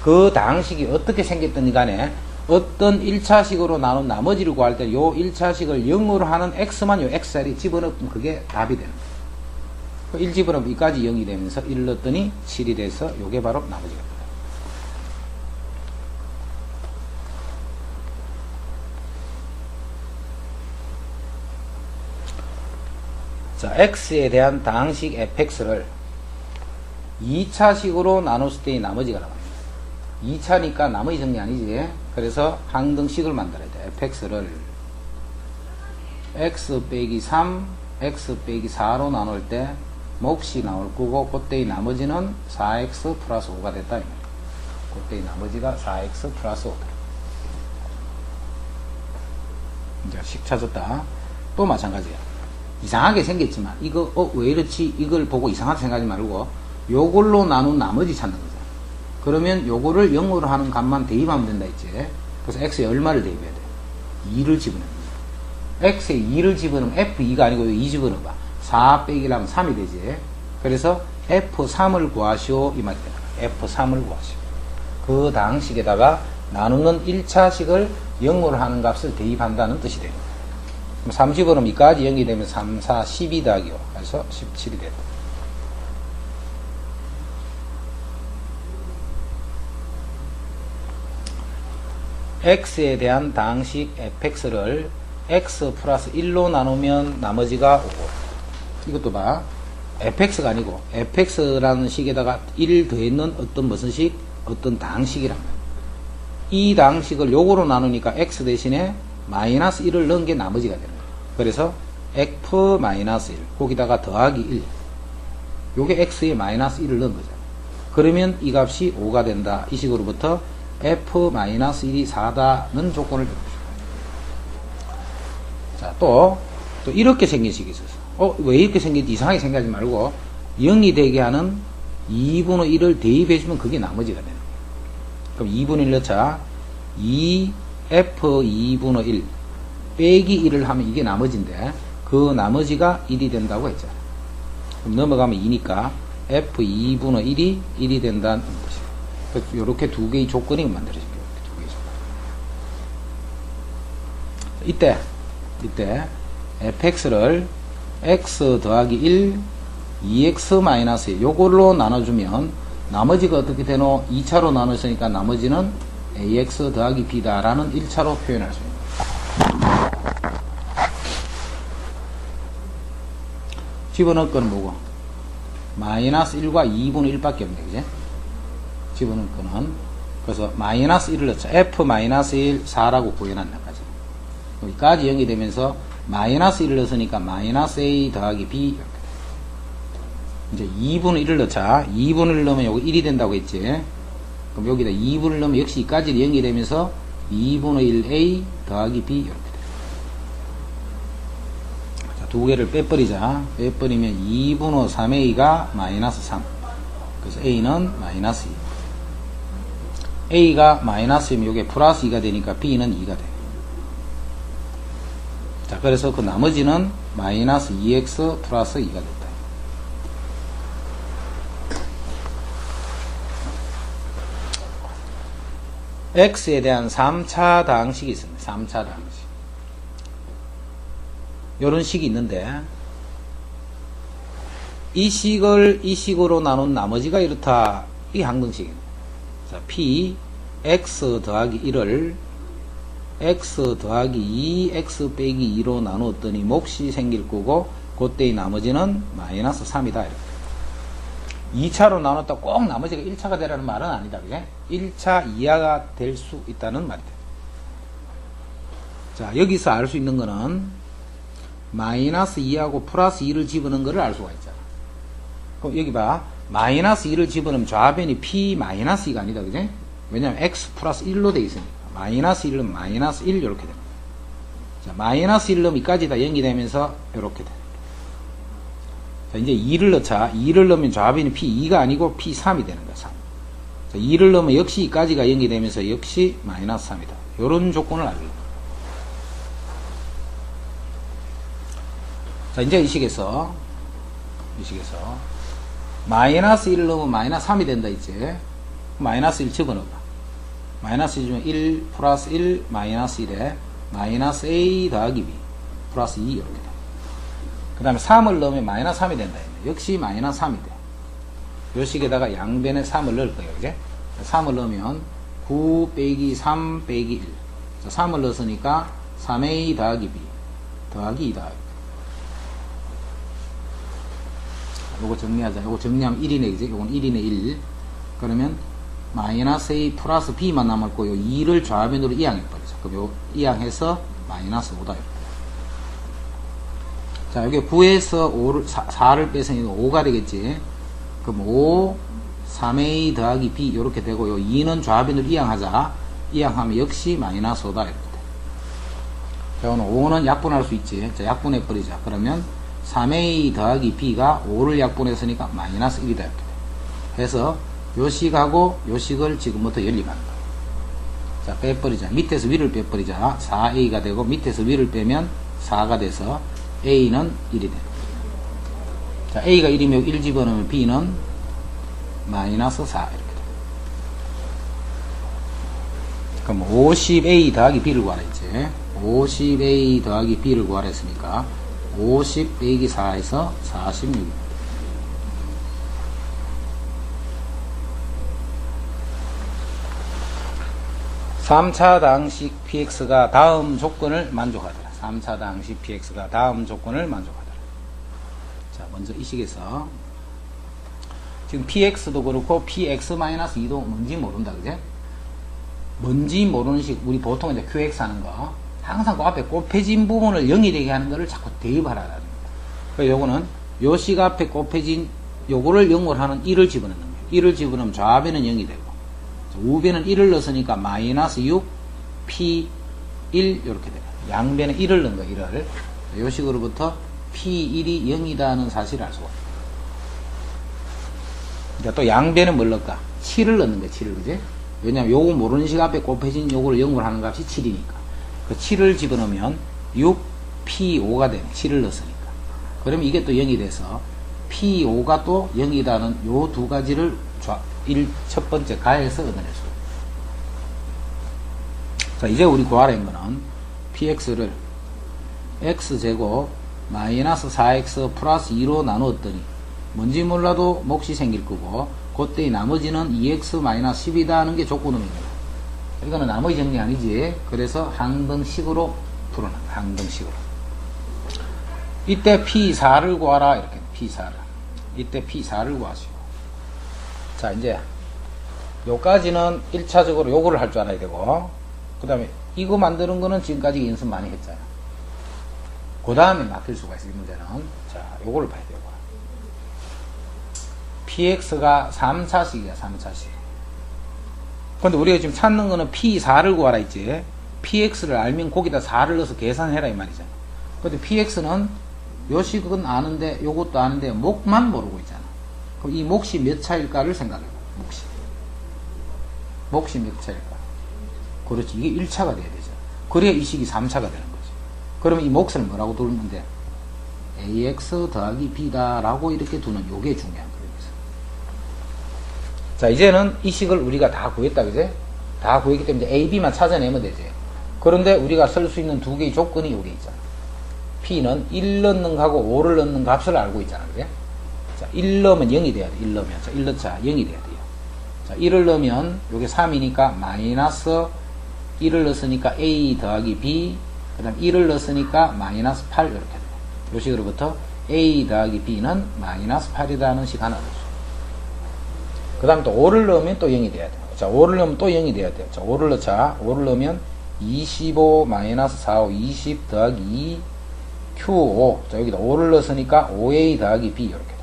그 다항식이 어떻게 생겼든 간에 어떤 1차식으로 나눈 나머지를 구할 때 요 1차식을 0으로 하는 x만 요 x자리에 집어넣으면 그게 답이 되는 거예요. 1 집어넣으면 이까지 0이 되면서 1 넣었더니 7이 돼서 요게 바로 나머지가 돼요. 자, x에 대한 다항식 fx를 2차식으로 나눴을 때의 나머지가 나옵니다. 2차니까 나머지 정리 아니지. 그래서 항등식을 만들어야 돼. fx를 x 빼기 3, x 빼기 4로 나눌 때 몫이 나올 거고 그때의 나머지는 4x 플러스 5가 됐다. 그때의 나머지가 4x 플러스 5다. 이제 식 찾았다. 또 마찬가지야. 이상하게 생겼지만 이거 왜 이렇지 이걸 보고 이상하게 생각하지 말고 요걸로 나눈 나머지 찾는 거죠. 그러면 요거를 0으로 하는 값만 대입하면 된다 했지. 그래서 x에 얼마를 대입해야 돼? 2를 집어넣습니다. x에 2를 집어넣으면 f2가 아니고 2 집어넣어봐. 4 빼기 1하면 3이 되지. 그래서 f3을 구하시오 이 말이 되나. f3을 구하시오. 그 당식에다가 나누는 1차식을 0으로 하는 값을 대입한다는 뜻이 됩니다. 그럼 3 집어넣으면 2까지 0이 되면 3, 4, 12 더하기 5. 그래서 17이 된다. x에 대한 당식 fx를 x 플러스 1로 나누면 나머지가 5. 이것도 봐. fx가 아니고 fx라는 식에다가 1 더했는 어떤 무슨 식? 어떤 당식이란 말이야. 이 당식을 요거로 나누니까 x 대신에 마이너스 1을 넣은 게 나머지가 되는 거야. 그래서 f 마이너스 1 거기다가 더하기 1 요게 x에 마이너스 1을 넣은 거잖아. 그러면 이 값이 5가 된다. 이 식으로부터 f 마이너스 1이 4다는 조건을 적어주는 거야. 자, 또 이렇게 생긴 식이 있었어. 왜 이렇게 생긴지 이상하게 생각하지 말고 0이 되게 하는 2분의 1을 대입해주면 그게 나머지가 되는 거야. 그럼 2분의 1 넣자. 2f 2분의 1 빼기 1을 하면 이게 나머지인데 그 나머지가 1이 된다고 했잖아. 그럼 넘어가면 2니까 f 2분의 1이 1이 된다는 뜻이야. 이렇게 두 개의 조건이 만들어진 거예요. 두 개의 조건. 이때 fx를 x 더하기 1 2x 마이너스 1 요걸로 나눠주면 나머지가 어떻게 되노? 2차로 나눴으니까 나머지는 ax 더하기 b다 라는 1차로 표현할 수 있습니다. 집어넣을 거는 뭐고? 마이너스 1과 2분의 1밖에 없네, 그지? 집어넣을 거는. 그래서 마이너스 1을 넣자. f 마이너스 1 4라고 구해놨나까지. 여기까지 0이 되면서 마이너스 1을 넣었으니까 마이너스 a 더하기 b 이렇게 돼. 이제 2분의 1을 넣자. 2분의 1 넣으면 여기 1이 된다고 했지. 그럼 여기다 2분을 넣으면 역시 이까지 0이 되면서 2분의 1a 더하기 b 이렇게 돼. 자, 두 개를 빼버리자. 빼버리면 2분의 3a가 마이너스 3. 그래서 a는 마이너스 2. a가 마이너스이면 이게 플러스 2가 되니까 b는 2가 돼. 자, 그래서 그 나머지는 마이너스 2x 플러스 2가 됐다. x에 대한 3차 당식이 있습니다. 3차 당식. 요런 식이 있는데 이 식을 이 식으로 나눈 나머지가 이렇다. 이게 항등식입니다. 자, p x 더하기 1을 x 더하기 2x 빼기 2로 나누었더니 몫이 생길 거고 그때의 나머지는 마이너스 3이다. 이렇게. 2차로 나눴다 꼭 나머지가 1차가 되라는 말은 아니다. 그게 1차 이하가 될 수 있다는 말이다. 자, 여기서 알 수 있는 거는 마이너스 2하고 플러스 2를 집어넣은 거를 알 수가 있잖아. 그럼 여기 봐. 마이너스 2를 집어넣으면 좌변이 p 마이너스 2가 아니다. 그지? 왜냐면 x 플러스 1로 돼 있으니까. 마이너스 1은 마이너스 1 이렇게 됩니다. 자, 마이너스 1 넣으면 이까지 다 0이 되면서 이렇게 돼. 자, 이제 2를 넣자. 2를 넣으면 좌변이 p2가 아니고 p3이 되는 거야. 3. 자, 2를 넣으면 역시 이까지가 0이 되면서 역시 마이너스 3이다. 요런 조건을 알고 있다. 자, 이제 이 식에서 마이너스 1을 넣으면 마이너스 3이 된다 있지. 마이너스 1 집어넣어봐. 마이너스 1 주면 1 플러스 1 마이너스 1에 마이너스 a 더하기 b 플러스 2 이렇게 돼. 그 다음에 3을 넣으면 마이너스 3이 된다. 역시 마이너스 3이 돼. 요 식에다가 양변에 3을 넣을 거예요. 그제? 3을 넣으면 9 빼기 3 빼기 1. 자, 3을 넣었으니까 3a 더하기 b 더하기 2 더하기. 요거 정리하자. 요거 정리하면 1이네. 그지? 요건 1이네 1. 그러면 마이너스 a 플러스 b만 남았고 요 2를 좌변으로 이항해버리자. 그럼 요 이항해서 마이너스 5다. 이렇게. 자, 여기 9에서 4를 뺏으니까 5가 되겠지. 그럼 5, 3a 더하기 b 이렇게 되고 요 2는 좌변으로 이항하자. 이항하면 역시 마이너스 5다. 이렇게 돼. 자, 오늘 5는 약분할 수 있지. 자, 약분해버리자. 그러면 3a 더하기 b가 5를 약분했으니까 마이너스 1이다. 이렇게 돼. 해서 요 식하고 요 식을 지금부터 연립하는 거예요. 자, 빼버리자. 밑에서 위를 빼버리자. 4a가 되고 밑에서 위를 빼면 4가 돼서 a는 1이 됩니다. 자, a가 1이면 1 집어넣으면 b는 마이너스 4 이렇게 됩니다. 그럼 50a 더하기 b를 구하라 했지. 50a 더하기 b를 구하라 했으니까 50 빼기 4에서 46입니다. 3차당식 px가 다음 조건을 만족하더라. 3차당식 px가 다음 조건을 만족하더라. 자, 먼저 이 식에서 지금 px도 그렇고 px-2도 뭔지 모른다, 그제? 뭔지 모르는 식, 우리 보통 이제 qx 하는 거, 항상 그 앞에 곱해진 부분을 0이 되게 하는 거를 자꾸 대입하라는 겁니다. 그래서 요거는 요 식 앞에 곱해진 요거를 0으로 하는 1을 집어넣는 거예요. 1을 집어넣으면 좌변은 0이 되고, 우변은 1을 넣었으니까 마이너스 6, p 1 이렇게 돼요. 양변에 1을 넣은 거예요. 1을. 요 식으로부터 p1이 0이다는 사실을 알 수가 있어요. 그러니까 또 양변에 뭘 넣을까? 7을 넣는 거예요. 7을, 그지? 왜냐면 요거 모르는 식 앞에 곱해진 요거를 0으로 하는 값이 7이니까. 그 7을 집어넣으면 6, p5가 되네. 7을 넣었으니까. 그러면 이게 또 0이 돼서 p5가 또 0이다는 요 두 가지를 첫 번째 가에서 얻어낼 수 있어요. 자, 이제 우리 구하라는 거는 px를 x제곱 마이너스 4x 플러스 2로 나누었더니 뭔지 몰라도 몫이 생길 거고, 그때 나머지는 2x 마이너스 10이다 하는 게 조건음입니다. 이거는 나머지 정리 아니지. 그래서 항등식으로 풀어놔. 항등식으로. 이때 p4를 구하라. 이렇게 p4를. 이때 p4를 구하시오. 자, 이제 요까지는 1차적으로 요거를 할 줄 알아야 되고, 그 다음에 이거 만드는 거는 지금까지 연습 많이 했잖아. 그 다음에 맡길 수가 있어요. 이 문제는. 자, 요거를 봐야 되고, px가 3차식이야. 3차식. 근데 우리가 지금 찾는 거는 p4를 구하라 했지. px를 알면 거기다 4를 넣어서 계산해라 이 말이잖아. 근데 px는 요 식은 아는데 요것도 아는데 몫만 모르고 있잖아. 그럼 이 몫이 몇 차일까를 생각해봐. 몫이 몇 차일까? 그렇지. 이게 1차가 돼야 되죠. 그래야 이 식이 3차가 되는 거지. 그러면 이 몫을 뭐라고 두면 돼? ax 더하기 b다 라고 이렇게 두는 요게 중요한 거예요. 자, 이제는 이 식을 우리가 다 구했다, 그제? 다 구했기 때문에 a, b만 찾아내면 되지. 그런데 우리가 쓸 수 있는 두 개의 조건이 여기 있잖아. p는 1 넣는 값하고 5를 넣는 값을 알고 있잖아, 그래? 자, 1 넣으면 0이 돼야 돼. 1 넣으면. 자, 1 넣자. 0이 돼야 돼요. 자, 1을 넣으면 요게 3이니까 마이너스 1을 넣었으니까 a 더하기 b, 그 다음 1을 넣었으니까 마이너스 8 이렇게 돼요. 요 식으로부터 a 더하기 b는 마이너스 8이라는 식 하나 넣었어요. 그 다음 또 5를 넣으면 또 0이 돼야 돼요. 자, 5를 넣으면 또 0이 돼야 돼요. 자, 5를 넣자. 5를 넣으면 25 마이너스 45 20 더하기 2 q5. 자, 여기다 5를 넣었으니까 5a 더하기 b 이렇게 돼.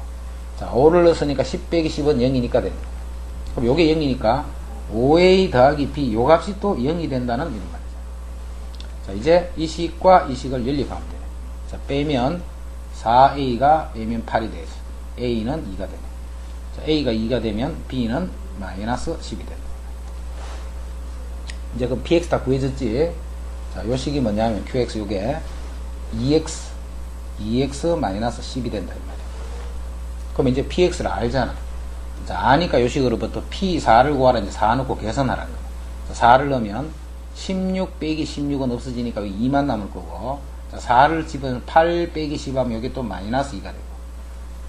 자, 5를 넣었으니까 10 빼기 10은 0이니까 됩니다. 그럼 요게 0이니까 5a 더하기 b 요 값이 또 0이 된다는 이런 말이죠. 자, 이제 이 식과 이 식을 연립하면 돼요. 자, 빼면 4a가 빼면 8이 되죠. a는 2가 되네. 자, a가 2가 되면 b는 마이너스 10이 된다. 이제 그럼 px 다 구해졌지. 자, 요 식이 뭐냐면 qx 요게 2x 마이너스 10이 된다 이 말이야. 그럼 이제 px를 알잖아. 자, 아니까 요 식으로부터 p4를 구하라. 이제 4 넣고 계산하라는 거야. 자, 4를 넣으면 16 빼기 16은 없어지니까 2만 남을 거고, 자, 4를 집어넣으면 8 빼기 10 하면 여기 또 마이너스 2가 되고,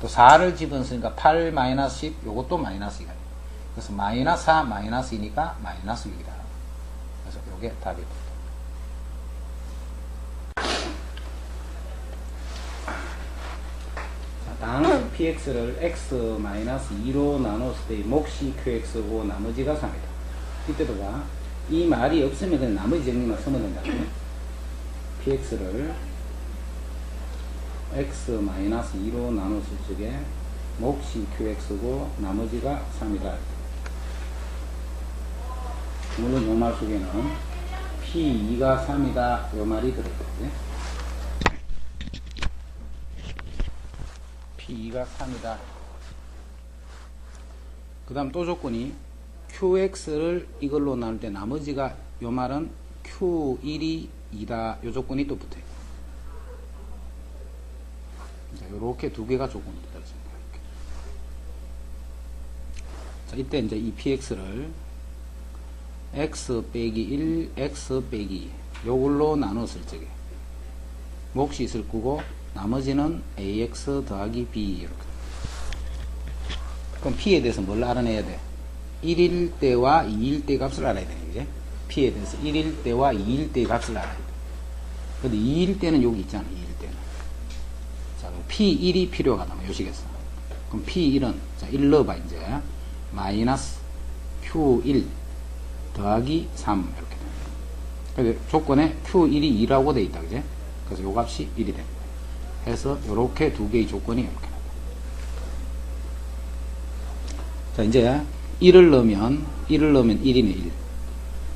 또 4를 집어넣으니까 8 마이너스 10 요것도 마이너스 2가 되고, 그래서 마이너스 4 마이너스 2니까 마이너스 6이다. 그래서 요게 답이 됩니다. 다음 px를 x-2로 나눴을 때의 몫이 qx고 나머지가 3이다. 이때도 봐. 이 말이 없으면 그냥 나머지 정리만 쓰면 된다네. px를 x-2로 나눴을 적에 몫이 qx고 나머지가 3이다. 물론 요 말 속에는 p2가 3이다 요 말이 들어있거든요. p2가 3이다. 그 다음 또 조건이 qx를 이걸로 나눌 때 나머지가 요 말은 Q1이 2다 요 조건이 또 붙어요. 자, 요렇게 두 개가 조건이 떨어집니다. 자, 이때 이제 이 px를 x 빼기 1, x 빼기 2 요걸로 나눴을 적에 몫이 있을 거고 나머지는 ax 더하기 b 이렇게. 그럼 p에 대해서 뭘 알아내야 돼? 1일 때와 2일 때 값을 알아야 되는 거지. p에 대해서 1일 때와 2일 때 값을 알아야 돼. 근데 2일 때는 여기 있잖아. 2일 때는. 자, 그럼 p1이 필요가 하다면 요식에서. 그럼 p1은 자, 1 넣어봐 이제. 마이너스 q1 더하기 3 이렇게 됩니다. 그래서 조건에 q1이 2라고 돼 있다. 그지? 그래서 요 값이 1이 됩니다. 해서 요렇게 두 개의 조건이 이렇게 나옵니다. 자, 이제 1을 넣으면 1이네 1.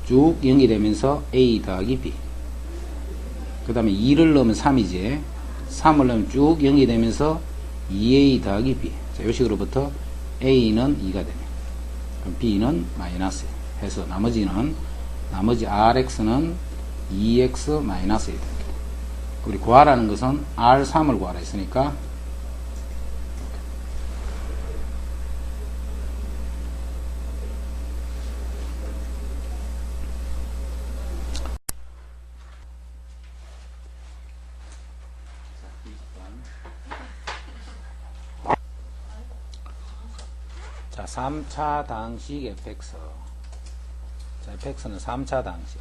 쭉 0이 되면서 a 더하기 b. 그 다음에 2를 넣으면 3이지. 3을 넣으면 쭉 0이 되면서 2a 더하기 b. 자, 요 식으로부터 a는 2가 되네. 그럼 b는 마이너스 해서 나머지 rx는 2x 마이너스 1 됩니다. 우리 구하라는 것은 R3을 구하라 했으니까 자, 3차 당식 fx. 자, fx는 3차 당식.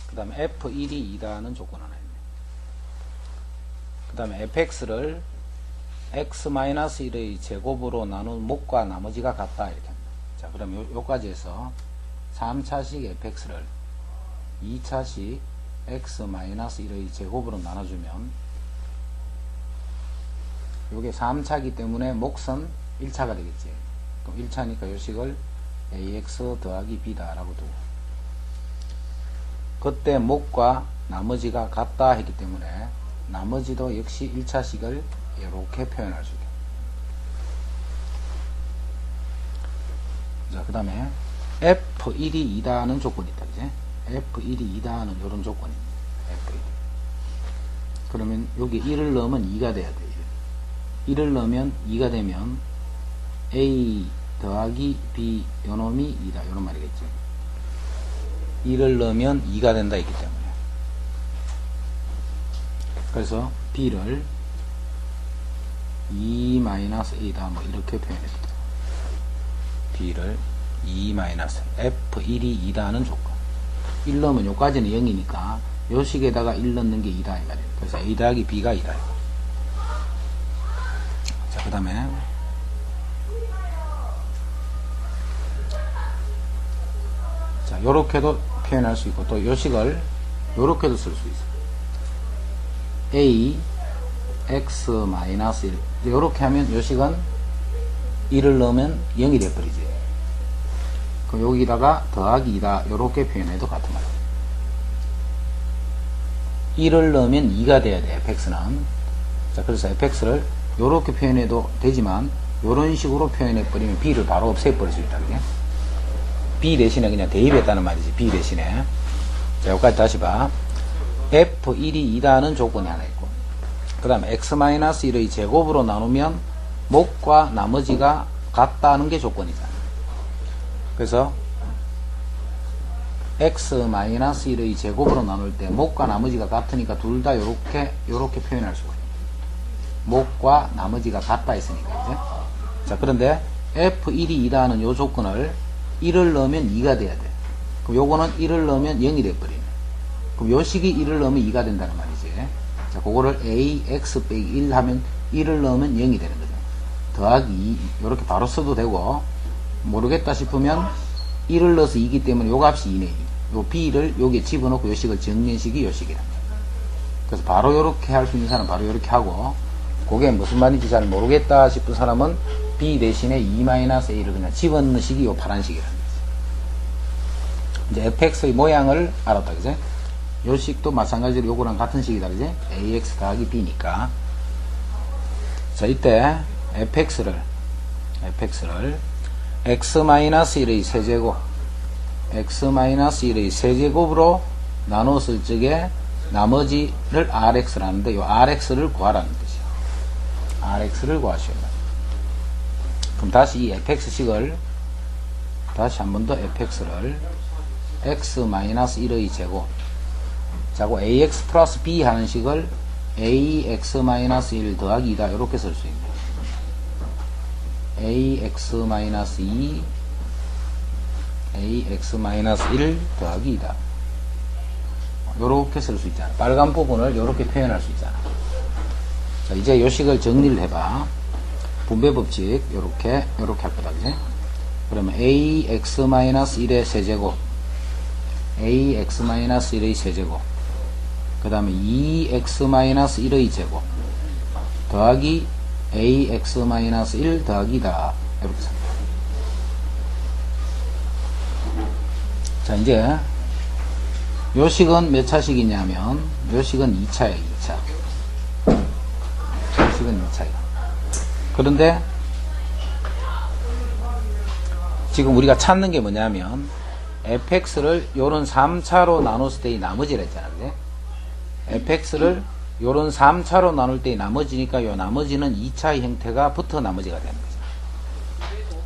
그 다음에 f1이 2다는 조건 하나 있네. 그 다음에 fx를 x-1의 제곱으로 나눈 몫과 나머지가 같다. 이렇게 합니다. 자, 그럼 요까지 해서 3차식 fx를 2차식 x-1의 제곱으로 나눠주면 요게 3차기 때문에 몫은 1차가 되겠지. 그럼 1차니까 요식을 ax 더하기 b다 라고 두고 그때 몫과 나머지가 같다 했기 때문에 나머지도 역시 1차식을 이렇게 표현할 수 있게. 자, 그 다음에 f1이 2다는 조건이 있다. 그지? f1이 2다는 이런 조건이 있네. f1. 그러면 여기 1을 넣으면 2가 돼야 돼. 1을 넣으면 2가 되면 a 더하기 b 요놈이 2다. 요런 말이겠지. 1을 넣으면 2가 된다 했기 때문에. 그래서 b를 2-a다 뭐 이렇게 표현했다. b를 2-f1이 2다는 조건. 1 넣으면 요까지는 0이니까 요 식에다가 1 넣는 게 2다 이 말이에요. 그래서 a 더하기 b가 2다. 자, 그 다음에 자, 요렇게도 표현할 수 있고 또 요식을 요렇게도 쓸 수 있어요. a x-1 요렇게 하면 요식은 1을 넣으면 0이 돼버리지. 그럼 여기다가 더하기 2다 요렇게 표현해도 같은 말이에요. 1을 넣으면 2가 돼야 돼. fx는. 자, 그래서 fx를 요렇게 표현해도 되지만 요런 식으로 표현해버리면 b를 바로 없애버릴 수 있다. 그게? b 대신에 그냥 대입했다는 말이지. b 대신에. 자, 여기까지 다시 봐. f1이 2다는 조건이 하나 있고 그 다음에 x-1의 제곱으로 나누면 몫과 나머지가 같다는 게 조건이잖아. 그래서 x-1의 제곱으로 나눌 때 몫과 나머지가 같으니까 둘 다 요렇게 표현할 수가 있어요. 몫과 나머지가 같다 했으니까 이제. 자, 그런데 f1이 2다는 요 조건을 1을 넣으면 2가 돼야 돼. 그럼 요거는 1을 넣으면 0이 돼버리네. 그럼 요 식이 1을 넣으면 2가 된다는 말이지. 자, 그거를 a, x 빼기 1 하면 1을 넣으면 0이 되는 거죠. 더하기 2, 요렇게 바로 써도 되고, 모르겠다 싶으면 1을 넣어서 2기 때문에 요 값이 2네. 요 b를 여기에 집어넣고 요 식을 정리식이 요 식이랍니다. 그래서 바로 요렇게 할 수 있는 사람은 바로 요렇게 하고, 그게 무슨 말인지 잘 모르겠다 싶은 사람은 b 대신에 2-a를 그냥 집어넣는 식이 요 파란 식이랍니다. 이제 fx의 모양을 알았다, 그제? 요 식도 마찬가지로 요거랑 같은 식이다, 그제? ax 더하기 b니까. 자, 이때 fx를 x-1의 세제곱 x-1의 세제곱으로 나눴을 적에 나머지를 rx라는데 요 rx를 구하라는 뜻이에요. rx를 구하셔야 돼요. 그럼 다시 이 fx식을 다시 한 번 더 fx를 x-1의 제곱 자고 ax 플러스 b 하는 식을 ax-1 더하기 2다 이렇게 쓸 수 있네요. ax-2 ax-1 더하기 2다 요렇게 쓸 수 있잖아. 빨간 부분을 요렇게 표현할 수 있잖아. 자, 이제 요 식을 정리를 해봐. 분배 법칙 요렇게 할 거다, 그지? 그러면 ax-1의 세제곱 ax-1의 세제곱 그 다음에 2x-1의 제곱 더하기 ax-1 더하기다 이렇게 씁니다. 자, 이제 요 식은 몇 차식이냐면 요 식은 2차예요. 2차. 요 식은 2차예요. 그런데 지금 우리가 찾는 게 뭐냐면 fx를 요런 3차로 나눴을 때의 나머지라 했잖아, 그래? fx를 요런 3차로 나눌 때의 나머지니까 요 나머지는 2차의 형태가 붙어 나머지가 되는 거죠.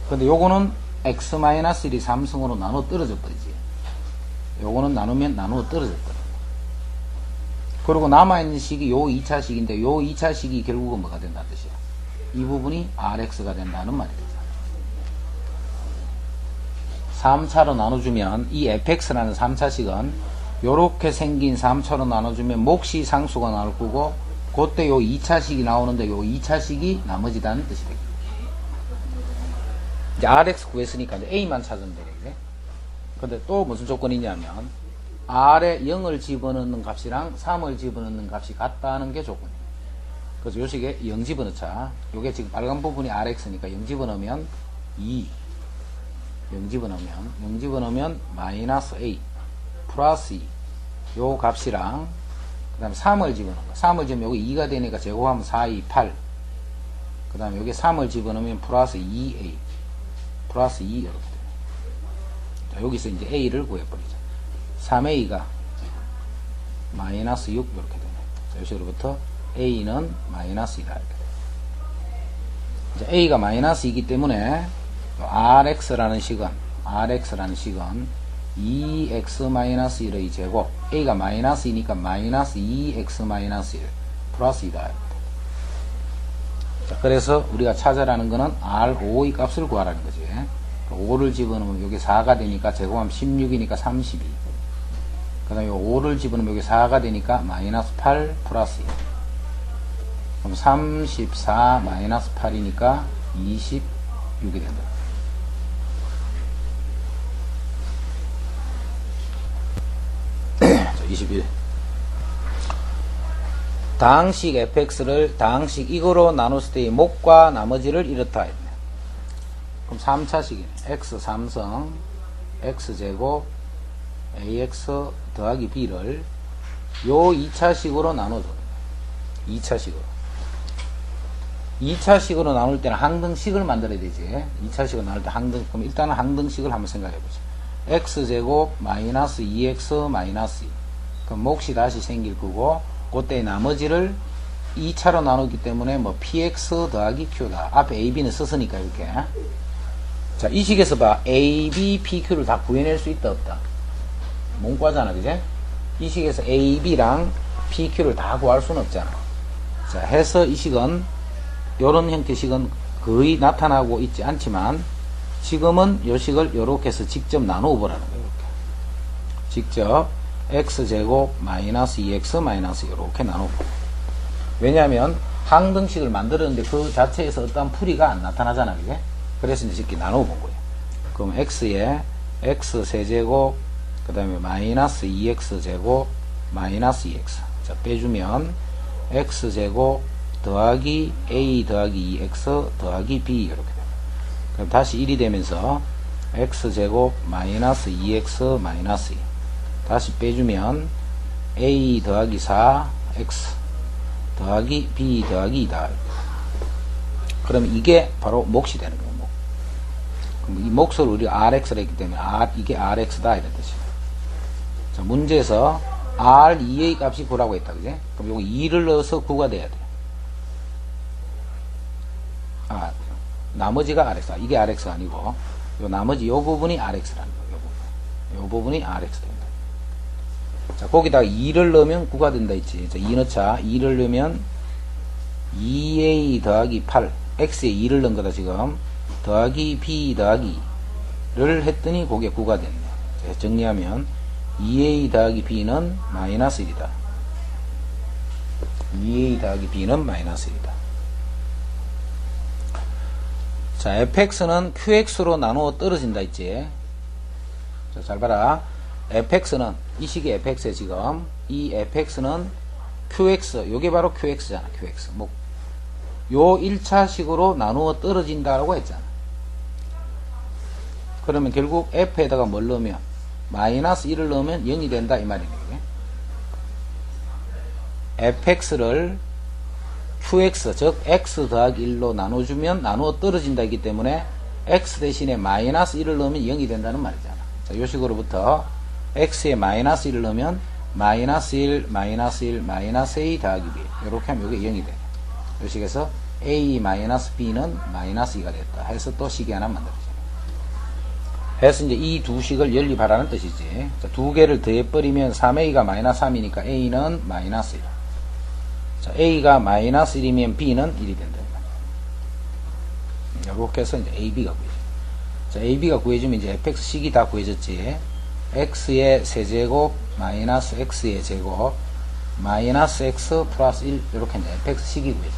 근데 요거는 x-1이 3승으로 나눠 떨어져 버리지. 요거는 나누면 나누어 떨어져 버려. 그리고 남아있는 식이 요 2차식인데 요 2차식이 결국은 뭐가 된다는 뜻이야. 이 부분이 rx가 된다는 말이 되죠. 3차로 나눠주면 이 fx라는 3차식은 요렇게 생긴 3차로 나눠주면 몫이 상수가 나올 거고 그때 요 2차식이 나오는데 요 2차식이 나머지다는 뜻이 되겠죠. 이제 rx 구했으니까 이제 a만 찾으면 되겠네. 근데 또 무슨 조건이 있냐면 r에 0을 집어넣는 값이랑 3을 집어넣는 값이 같다는 게 조건이에요. 그래서 요 식에 0 집어넣자. 요게 지금 빨간 부분이 rx니까 0 집어넣으면 2 0 집어넣으면 마이너스 a 플러스 2 요 값이랑 그 다음에 3을 집어넣는 거 3을 집으면 여기 2가 되니까 제곱하면 4, 2, 8 그 다음에 여기 3을 집어넣으면 플러스 2a 플러스 2 이렇게 돼요. 자, 여기서 이제 a를 구해버리자. 3a가 마이너스 6 이렇게 되네. 자, 여기서부터 a는 마이너스 2다 이렇게 돼요. 이제 a가 마이너스 2이기 때문에 rx라는 식은 2x-1의 제곱 a가 마이너스 2니까 마이너스 2x-1 플러스 2다. 자, 그래서 우리가 찾으라는 거는 r5의 값을 구하라는 거지. 5를 집어넣으면 여기 4가 되니까 제곱하면 16이니까 32. 그 다음에 5를 집어넣으면 여기 4가 되니까 마이너스 8 플러스 2. 그럼 34 마이너스 8이니까 26이 된다. 21. 다항식 fx를 다항식 이거로 나눴을 때의 몫과 나머지를 이렇다 했네. 그럼 3차식이네. x 3성 x제곱 ax 더하기 b를 요 2차식으로 나눠줘. 2차식으로 나눌 때는 항등식을 만들어야 되지. 2차식으로 나눌 때 항등. 그럼 일단은 항등식을 한번 생각해 보자. x제곱 마이너스 2x 마이너스 2. 그럼 몫이 다시 생길 거고 그때 나머지를 2차로 나누기 때문에 뭐 px 더하기 q다. 앞에 ab는 썼으니까 이렇게. 자, 이 식에서 봐. ab, pq를 다 구해낼 수 있다 없다? 문과잖아, 그제? 이 식에서 ab랑 pq를 다 구할 수는 없잖아. 자, 해서 이 식은 요런 형태식은 거의 나타나고 있지 않지만 지금은 요 식을 요렇게 해서 직접 나누어 보라는 거예요. 이렇게. 직접 x제곱 마이너스 2x 마이너스 이렇게 나누고. 왜냐하면 항등식을 만들었는데 그 자체에서 어떤 풀이가 안 나타나잖아, 그게? 그래서 이제 이렇게 나누어 본 거예요. 그럼 x에 x 세제곱 그 다음에 마이너스 2x제곱 마이너스 2x. 자, 빼주면 x제곱 더하기 a 더하기 2x 더하기 b 이렇게 됩니다. 그럼 다시 1이 되면서 x제곱 마이너스 2x 마이너스 2 다시 빼주면 a 더하기 4x 더하기 b 더하기 2다. 그럼 이게 바로 몫이 되는 거예요. 그럼 이 몫을 우리가 RX로 했기 때문에 이게 RX다 이런 뜻이에요. 자, 문제에서 R2의 값이 9라고 했다. 그지? 그럼 요거 2를 넣어서 9가 돼야 돼. 나머지가 RX. 이게 RX가 아니고, 요 나머지 요 부분이 RX라는 거예요. 요 부분이 RX 됩니다. 자, 거기다가 2를 넣으면 9가 된다 했지. 자, 2 넣자. 2를 넣으면 2A 더하기 8. X에 2를 넣은 거다, 지금. 더하기 B 더하기 2를 했더니 그게 9가 됐네. 자, 정리하면 2A 더하기 B는 마이너스 1이다. 2A 더하기 B는 마이너스 1이다. 자, fx는 qx로 나누어 떨어진다 했지. 자, 잘 봐라. fx는 이 식이 fx에 지금 이 fx는 qx, 요게 바로 qx잖아. qx. 뭐 요 1차식으로 나누어 떨어진다라고 했잖아. 그러면 결국 f에다가 뭘 넣으면 마이너스 1을 넣으면 0이 된다 이 말이네. fx를 qx 즉 x 더하기 1로 나눠주면 나누어 떨어진다 했기 때문에 x 대신에 마이너스 1을 넣으면 0이 된다는 말이잖아. 자, 요 식으로부터 x에 마이너스 1을 넣으면 마이너스 1, 마이너스 1, 마이너스 a 더하기 b 이렇게 하면 이게 0이 돼. 요 식에서 a 마이너스 b는 마이너스 2가 됐다 해서 또 식이 하나 만들어져. 해서 이제 이 두 식을 연립하라는 뜻이지. 자, 두 개를 더해버리면 3a가 마이너스 3이니까 a는 마이너스 1. 자, a가 마이너스 1이면 b는 1이 된다. 이렇게 해서 이제 ab가 구해져. 자, ab가 구해주면 이제 fx식이 다 구해졌지. x의 세제곱 마이너스 x의 제곱 마이너스 x 플러스 1 이렇게 이제 fx식이 구해져.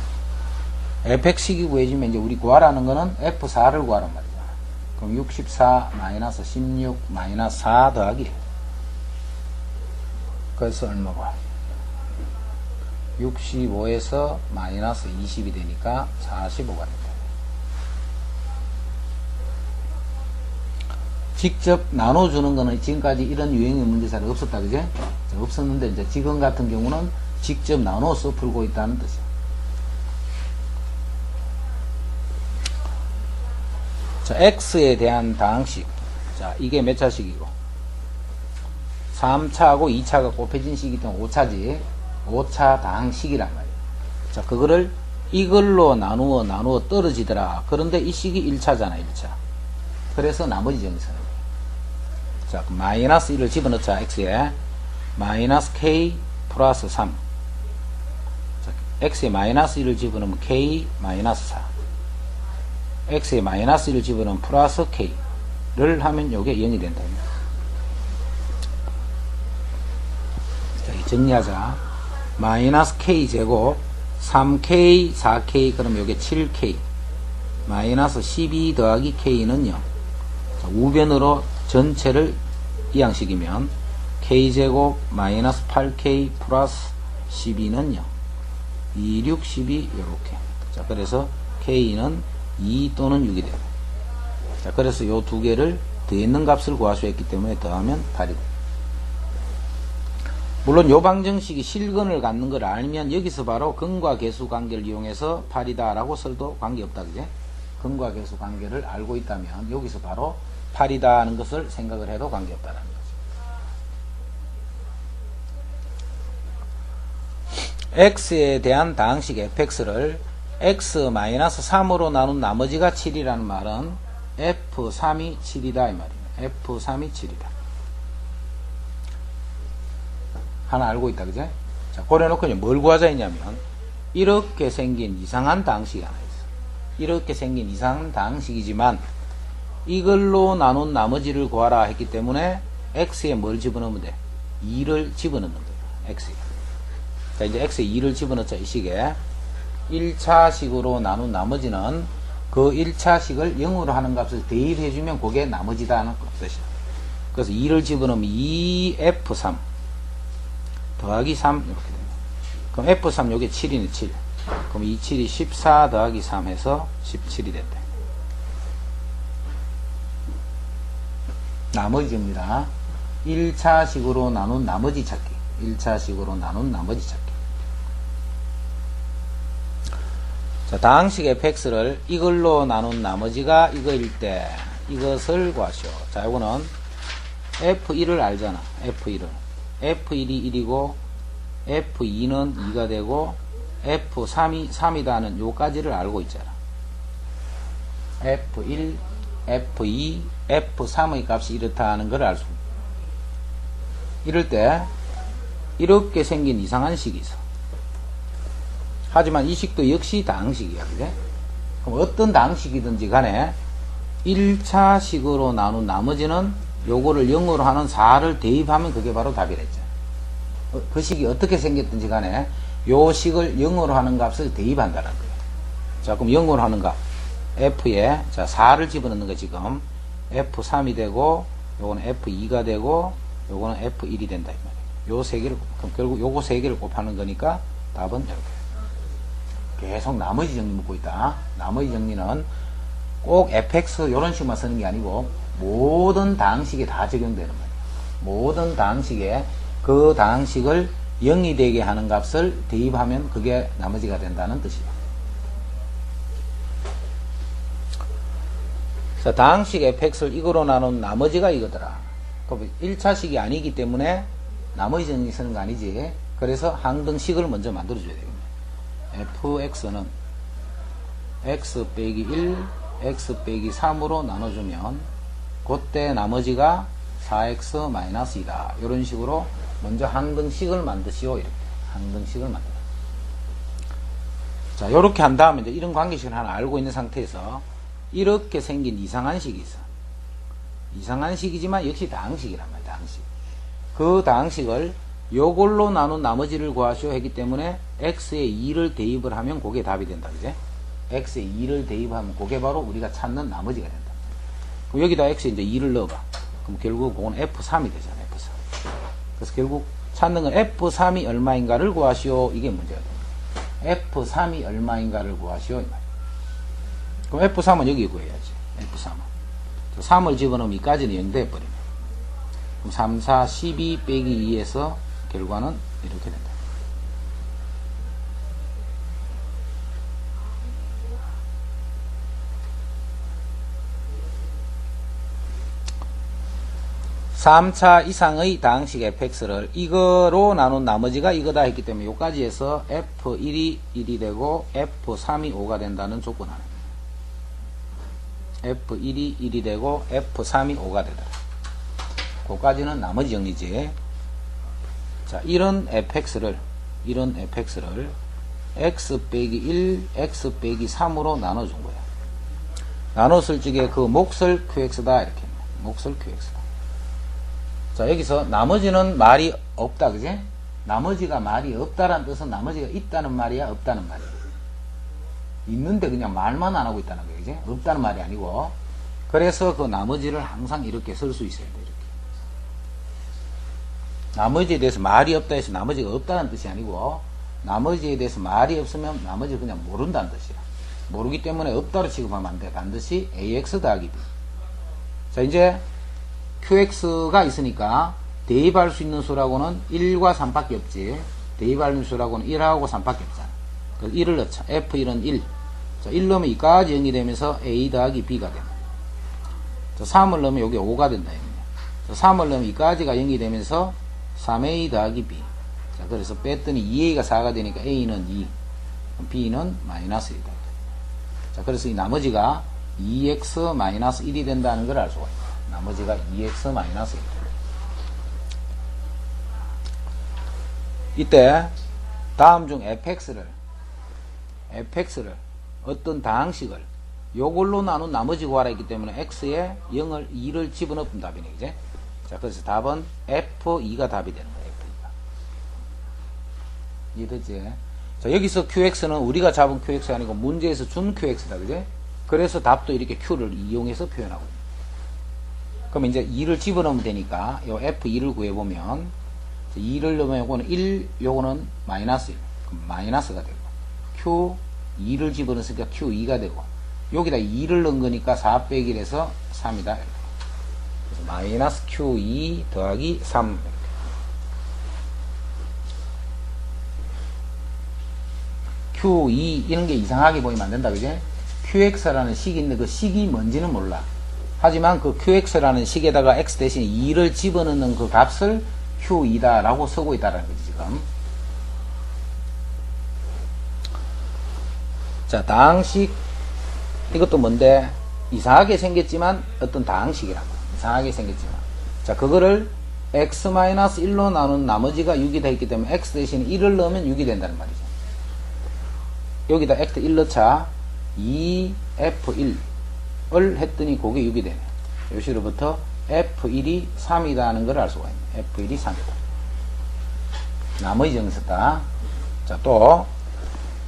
fx식이 구해지면 이제 우리 구하라는 거는 f4를 구하란 말이야. 그럼 64 마이너스 16 마이너스 4 더하기 1. 그래서 얼마고? 65에서 마이너스 20이 되니까 45가 된다. 직접 나눠주는 거는 지금까지 이런 유형의 문제 잘 없었다, 그제? 없었는데, 이제 지금 같은 경우는 직접 나눠서 풀고 있다는 뜻이야. 자, x에 대한 다항식. 자, 이게 몇 차식이고? 3차하고 2차가 곱해진 식이기 때문에 5차지. 5차 다항식이란 말이에요. 자, 그거를 이걸로 나누어 떨어지더라. 그런데 이 식이 1차잖아, 1차. 그래서 나머지 정의선을. 자, 마이너스 1을 집어넣자, x에. 마이너스 k 플러스 3. 자, x에 마이너스 1을 집어넣으면 k 마이너스 4. x에 마이너스 1을 집어넣으면 플러스 k를 하면 요게 0이 된다. 자, 정리하자. 마이너스 k 제곱 3k 4k 그럼 요게 7k 마이너스 12 더하기 k는 0. 자, 우변으로 전체를 이 양식이면 k 제곱 마이너스 8k 플러스 12는 0. 2, 6, 12 요렇게. 자, 그래서 k는 2 또는 6이 돼요. 자, 그래서 요 두 개를 더했는 값을 구할 수 있기 때문에 더하면 8이 돼요. 물론 요 방정식이 실근을 갖는 걸 알면 여기서 바로 근과 계수 관계를 이용해서 8이다 라고 써도 관계없다, 그제? 근과 계수 관계를 알고 있다면 여기서 바로 8이다 하는 것을 생각을 해도 관계없다라는 거죠. x에 대한 다항식 fx를 x-3으로 나눈 나머지가 7이라는 말은 f3이 7이다 이 말이에요. f3이 7이다. 하나 알고 있다, 그제? 자, 그래놓고 이제 뭘 구하자 했냐면, 이렇게 생긴 이상한 다항식이 하나 있어. 이렇게 생긴 이상한 다항식이지만, 이걸로 나눈 나머지를 구하라 했기 때문에, x에 뭘 집어넣으면 돼? 2를 집어넣는 거야, x에. 자, 이제 x에 2를 집어넣자, 이 식에. 1차식으로 나눈 나머지는, 그 1차식을 0으로 하는 값을 대입해주면, 그게 나머지다 하는 뜻이야. 그래서 2를 집어넣으면 2f3. 더하기 3 이렇게 됩니다. 그럼 F3 요게 7이네 7. 그럼 2, 7이 14 더하기 3 해서 17이 됐다. 나머지입니다. 1차식으로 나눈 나머지 찾기. 1차식으로 나눈 나머지 찾기. 자, 다항식 fx를 이걸로 나눈 나머지가 이거일 때 이것을 구하시오. 자, 이거는 F1을 알잖아. F1을. F1이 1이고, F2는 2가 되고, F3이 3이다는 요까지를 알고 있잖아. F1, F2, F3의 값이 이렇다 하는 걸 알 수 있다. 이럴 때, 이렇게 생긴 이상한 식이 있어. 하지만 이 식도 역시 다항식이야. 그래? 그럼 어떤 다항식이든지 간에 1차 식으로 나눈 나머지는 요거를 0으로 하는 4를 대입하면 그게 바로 답이랬죠. 그 식이 어떻게 생겼든지 간에 요 식을 0으로 하는 값을 대입한다는 거예요. 자, 그럼 0으로 하는 값 F에 자 4를 집어넣는 거 지금 F3이 되고 요거는 F2가 되고 요거는 F1이 된다 이 말이에요. 요 세 개를 그럼 결국 요거 세 개를 곱하는 거니까 답은 이렇게. 계속 나머지 정리 묻고 있다. 나머지 정리는 꼭 fx 요런 식만 쓰는 게 아니고 모든 다항식에 다 적용되는 말이에요. 모든 다항식에 그 다항식을 0이 되게 하는 값을 대입하면 그게 나머지가 된다는 뜻이에요. 자, 다항식 fx를 이거로 나눈 나머지가 이거더라. 그럼 1차식이 아니기 때문에 나머지 정리 쓰는 거 아니지. 그래서 항등식을 먼저 만들어줘야 되겠네. fx는 x 빼기 1, x 빼기 3으로 나눠주면 그때 나머지가 4x 마이너스 2다. 이런 식으로 먼저 항등식을 만드시오. 이렇게 항등식을 만들어. 자, 이렇게 한 다음에 이제 이런 관계식을 하나 알고 있는 상태에서 이렇게 생긴 이상한 식이 있어. 이상한 식이지만 역시 다항식이란 말이야. 다항식. 그 다항식을 요걸로 나눈 나머지를 구하시오 했기 때문에 x에 2를 대입을 하면 그게 답이 된다. 그제? x에 2를 대입하면 그게 바로 우리가 찾는 나머지가 된다. 그럼 여기다 x에 이제 2를 넣어봐. 그럼 결국 그건 F3이 되잖아. F3. 그래서 결국 찾는 건 F3이 얼마인가를 구하시오. 이게 문제가 됩니다. F3이 얼마인가를 구하시오. 이 말이야. 그럼 F3은 여기 구해야지. F3은. 3을 집어넣으면 2까지는 0 돼버리네. 그럼 3, 4, 12 빼기 2에서 결과는 이렇게 된다. (3차) 이상의 다항식 fx를 이거로 나눈 나머지가 이거다 했기 때문에 요까지 해서 f1이 1이 되고 f3이 5가 된다는 조건 하나. f1이 1이 되고 f3이 5가 되더라. 그까지는 나머지 정리지. 자, 이런 fx를 x 빼기 1, x 빼기 3으로 나눠준 거야. 나눴을 적에 그 몫을 qx다 이렇게. 몫을 qx다. 자, 여기서 나머지는 말이 없다, 그지? 나머지가 말이 없다라는 뜻은 나머지가 있다는 말이야, 없다는 말이야. 있는데 그냥 말만 안 하고 있다는 거야, 그지? 없다는 말이 아니고. 그래서 그 나머지를 항상 이렇게 쓸 수 있어야 돼, 이렇게. 나머지에 대해서 말이 없다 해서 나머지가 없다는 뜻이 아니고, 나머지에 대해서 말이 없으면 나머지를 그냥 모른다는 뜻이야. 모르기 때문에 없다로 취급하면 안 돼. 반드시 ax 더하기 b. 자, 이제 qx가 있으니까 대입할 수 있는 수라고는 1과 3밖에 없지. 대입할 수 있는 수라고는 1하고 3밖에 없잖아. 그래서 1을 넣자. f1은 1. 자, 1 넣으면 2까지 0이 되면서 a 더하기 b가 된다. 자, 3을 넣으면 여기 5가 된다. 자, 3을 넣으면 2까지가 0이 되면서 3a 더하기 b. 자, 그래서 뺐더니 2a가 4가 되니까 a는 2. b는 마이너스 1이다. 자, 그래서 이 나머지가 2x 마이너스 1이 된다는 걸 알 수가 있다. 나머지가 2x 마이너스 1. 이때 다음 중 fx를 어떤 다항식을 요걸로 나눈 나머지 구하라 했기 때문에 x에 0을 2를 집어넣으면 답이네, 이제. 자, 그래서 답은 f2가 답이 되는 거예요. f2가. 이해되지? 자, 여기서 qx는 우리가 잡은 qx가 아니고 문제에서 준 qx다, 그제? 그래서 답도 이렇게 q를 이용해서 표현하고 있는. 그럼 이제 2를 집어넣으면 되니까 요 f2를 구해보면 2를 넣으면 요거는 1, 요거는 마이너스 1. 그럼 마이너스가 되고 q 2를 집어넣으니까 q2가 되고 여기다 2를 넣은 거니까 4 빼기 1에서 3이다. 그래서 마이너스 q2 더하기 3. q2 이런 게 이상하게 보이면 안 된다, 그지? qx라는 식이 있는데 그 식이 뭔지는 몰라. 하지만 그 qx라는 식에다가 x 대신 2를 집어넣는 그 값을 q2다 라고 쓰고 있다는 거지 지금. 자, 다항식 이것도 뭔데 이상하게 생겼지만 어떤 다항식이라고. 이상하게 생겼지만 자, 그거를 x-1로 나눈 나머지가 6이 되어 있기 때문에 x 대신 1을 넣으면 6이 된다는 말이죠. 여기다 x 1 넣자 2f1을 했더니 그게 6이 되네. 요시로부터 f1이 3이다는 걸 알 수가 있네. f1이 3이다. 나머지 정리 썼다. 자, 또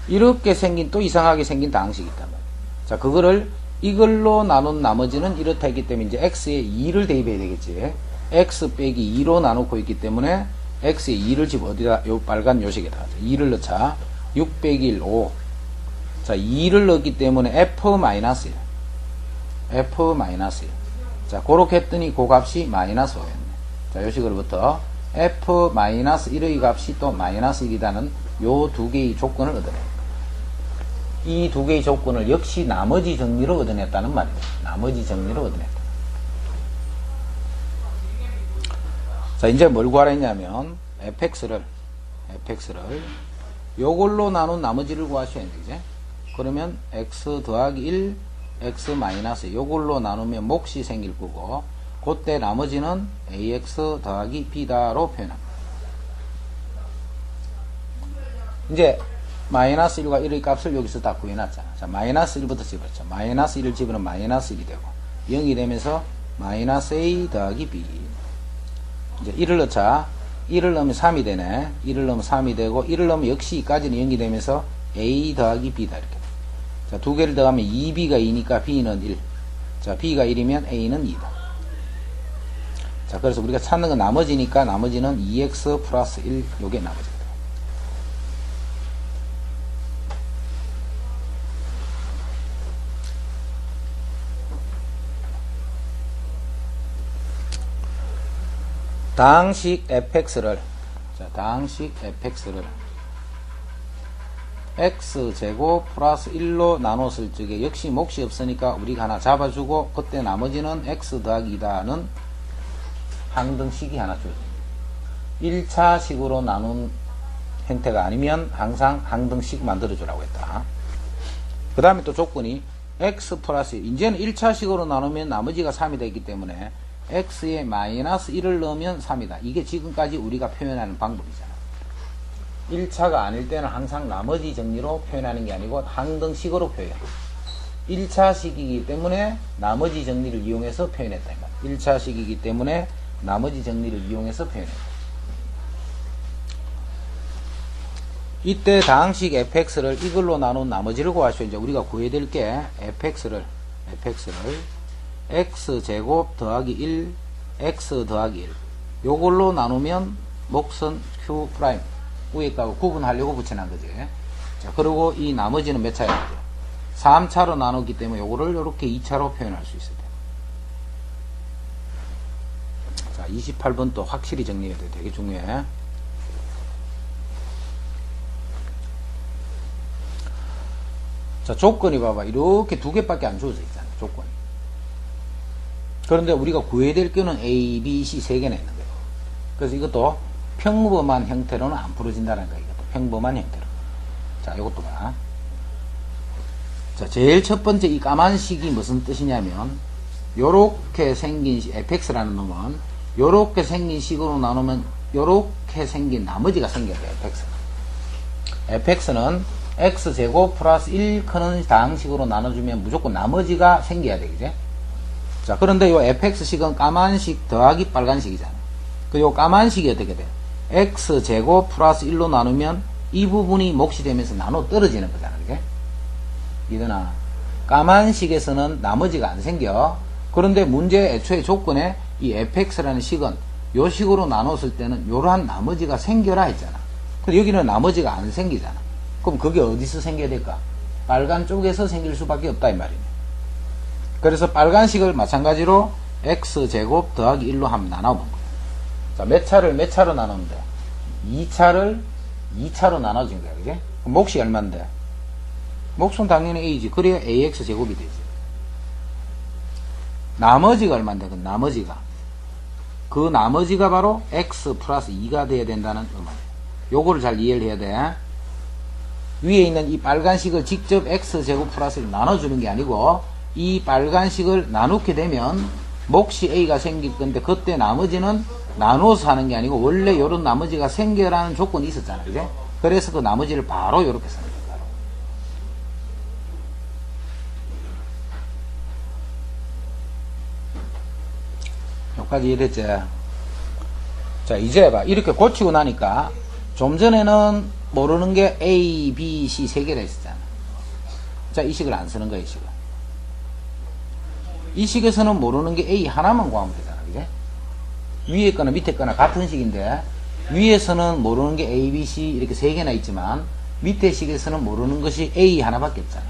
이렇게 생긴 또 이상하게 생긴 다항식이 있단 말이야. 자, 그거를 이걸로 나눈 나머지는 이렇다 했기 때문에 이제 x에 2를 대입해야 되겠지. x 빼기 2로 나누고 있기 때문에 x에 2를 집 어디다, 요 빨간 요식에다 2를 넣자. 6 빼기 1, 5. 자, 2를 넣었기 때문에 f-1. f-1. 자, 그렇게 했더니 그 값이 마이너스 5였네. 자, 요식으로부터 f-1의 값이 또 마이너스 1이라는 요 두 개의 조건을 얻어내. 이 두 개의 조건을 역시 나머지 정리로 얻어냈다는 말이에요. 나머지 정리로 얻어냈다. 자, 이제 뭘 구하라 했냐면 fx를 요걸로 나눈 나머지를 구하셔야 되는 거지. 그러면 x 더하기 1 x 마이너스 요걸로 나누면 몫이 생길 거고 그때 나머지는 ax 더하기 b다로 표현합니다. 이제 마이너스 1과 1의 값을 여기서 다 구해놨잖아. 자, 마이너스 1부터 집어넣죠. 마이너스 1을 집으면 마이너스 1이 되고 0이 되면서 마이너스 a 더하기 b. 이제 1을 넣자. 1을 넣으면 3이 되네. 1을 넣으면 3이 되고 1을 넣으면 역시 2까지는 0이 되면서 a 더하기 b다 이렇게. 자, 두 개를 더하면 2b가 2니까 b는 1. 자, b가 1이면 a는 2다. 자, 그래서 우리가 찾는 건 나머지니까 나머지는 2x 플러스 1 요게 나머지다. 다항식 fx를 x제곱 플러스 1로 나눴을 적에 역시 몫이 없으니까 우리가 하나 잡아주고 그때 나머지는 x 더하기 2다는 항등식이 하나 줘요. 1차 식으로 나눈 형태가 아니면 항상 항등식 만들어주라고 했다. 그 다음에 또 조건이 x 플러스 1. 이제는 1차 식으로 나누면 나머지가 3이 되기 때문에 x에 마이너스 1을 넣으면 3이다. 이게 지금까지 우리가 표현하는 방법이잖아. 1차가 아닐 때는 항상 나머지 정리로 표현하는 게 아니고 항등식으로 표현. 1차 식이기 때문에 나머지 정리를 이용해서 표현했다. 1차 식이기 때문에 나머지 정리를 이용해서 표현했다. 이때 다항식 fx를 이걸로 나눈 나머지를 구하시오. 이제 우리가 구해야 될 게 fx를 x제곱 더하기 1 x 더하기 1 요걸로 나누면 몫은 q 프라임 위에다가 구분하려고 붙여놓은 거지. 자, 그리고 이 나머지는 몇 차야 되죠? 3차로 나누기 때문에 요거를 이렇게 2차로 표현할 수 있어야 돼. 자, 28번 또 확실히 정리해야 돼. 되게 중요해. 자, 조건이 봐봐. 이렇게 두 개밖에 안 주어져 있잖아. 조건이. 그런데 우리가 구해야 될 거는 A, B, C 세 개나 있는 거예요. 그래서 이것도 평범한 형태로는 안 풀어진다는 거예요. 이것도 평범한 형태로. 자, 이것도 봐. 자, 제일 첫 번째 이 까만 식이 무슨 뜻이냐면, 요렇게 생긴 fx라는 놈은 요렇게 생긴 식으로 나누면 요렇게 생긴 나머지가 생겨야 돼요. fx는 x제곱 플러스 1 크는 다항식으로 나눠주면 무조건 나머지가 생겨야 되겠지. 자, 그런데 요 fx식은 까만식 더하기 빨간식이잖아. 그 요 까만식이 어떻게 돼? x제곱 플러스 1로 나누면 이 부분이 몫이 되면서 나눠 떨어지는 거잖아. 그게? 이거나 까만식에서는 나머지가 안 생겨. 그런데 문제 애초에 조건에 이 fx라는 식은 요 식으로 나눴을 때는 요러한 나머지가 생겨라 했잖아. 근데 여기는 나머지가 안 생기잖아. 그럼 그게 어디서 생겨야 될까? 빨간 쪽에서 생길 수밖에 없다 이 말이네. 그래서 빨간식을 마찬가지로 x제곱 더하기 1로 한번 나눠본 거야. 자, 몇 차로 나누면 돼? 2차를 2차로 나눠진 거야. 그게? 그럼 몫이 얼만데? 몫은 당연히 a지. 그래야 ax 제곱이 되지. 나머지가 얼마인데, 그 나머지가. 그 나머지가 바로 x 플러스 2가 돼야 된다는 의미예요. 요거를 잘 이해를 해야 돼. 위에 있는 이 빨간식을 직접 x제곱 플러스 1 나눠주는 게 아니고, 이 빨간식을 나누게 되면 몫이 a가 생길 건데, 그때 나머지는 나눠서 하는 게 아니고, 원래 요런 나머지가 생겨라는 조건이 있었잖아요. 그죠? 그래서 그 나머지를 바로 요렇게 쓰는 거예요. 여기까지 이해됐지? 자, 이제 봐. 이렇게 고치고 나니까, 좀 전에는 모르는 게 A, B, C 세 개가 있었잖아. 자, 이 식을 안 쓰는 거야, 이 식을. 이 식에서는 모르는 게 A 하나만 구하면 되잖아, 그게? 위에 거나 밑에 거나 같은 식인데, 위에서는 모르는 게 A, B, C 이렇게 세 개나 있지만, 밑에 식에서는 모르는 것이 A 하나밖에 없잖아.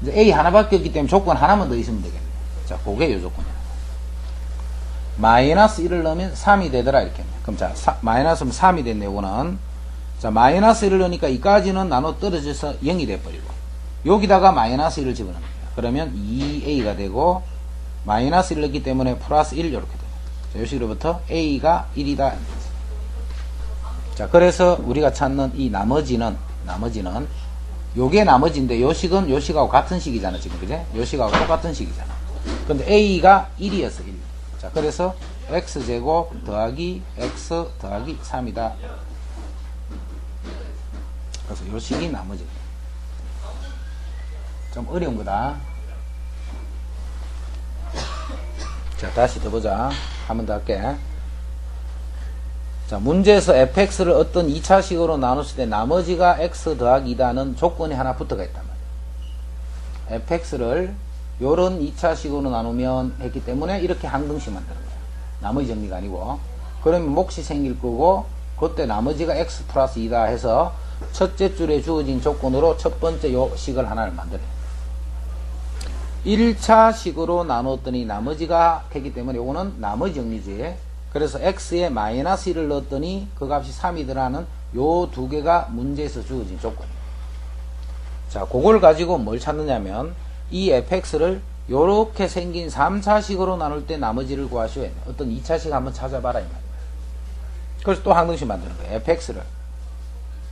이제 A 하나밖에 없기 때문에 조건 하나만 더 있으면 되겠네. 자, 그게 요 조건이야. 마이너스 1을 넣으면 3이 되더라, 이렇게. 그럼 자, 마이너스면 3이 됐네, 요거는. 자, 마이너스 1을 넣으니까 이까지는 나눠 떨어져서 0이 돼버리고, 여기다가 마이너스 1을 집어넣는 거야. 그러면 2a가 되고, 마이너스 1을 넣기 때문에 플러스 1 이렇게 돼요. 자, 요 식으로부터 a가 1이다. 자, 그래서 우리가 찾는 이 나머지는, 요게 나머지인데, 요 식은 요 식하고 같은 식이잖아, 지금, 그제? 요 식하고 똑같은 식이잖아. 근데 a가 1이었어, 1. 자, 그래서 x제곱 더하기 x 더하기 3이다. 그래서 요 식이 나머지. 좀 어려운 거다. 자, 다시 더 보자. 한 번 더 할게. 자, 문제에서 fx를 어떤 2차식으로 나눴을 때 나머지가 x 더하기 2다는 조건이 하나 붙어가 있단 말이야. fx를 요런 2차식으로 나누면 했기 때문에 이렇게 한 등씩 만드는 거야. 나머지 정리가 아니고. 그러면 몫이 생길 거고, 그때 나머지가 x 플러스 2다 해서 첫째 줄에 주어진 조건으로 첫 번째 요 식을 하나를 만들어요. 1차식으로 나눴더니 나머지가 했기 때문에 요거는 나머지 정리지. 그래서 x에 마이너스 1을 넣었더니 그 값이 3이더라는 요 두 개가 문제에서 주어진 조건이에요. 자, 그걸 가지고 뭘 찾느냐면, 이 fx를 요렇게 생긴 3차식으로 나눌 때 나머지를 구하시오. 어떤 2차식 한번 찾아봐라, 이 말이야. 그래서 또 한 등씩 만드는 거예요.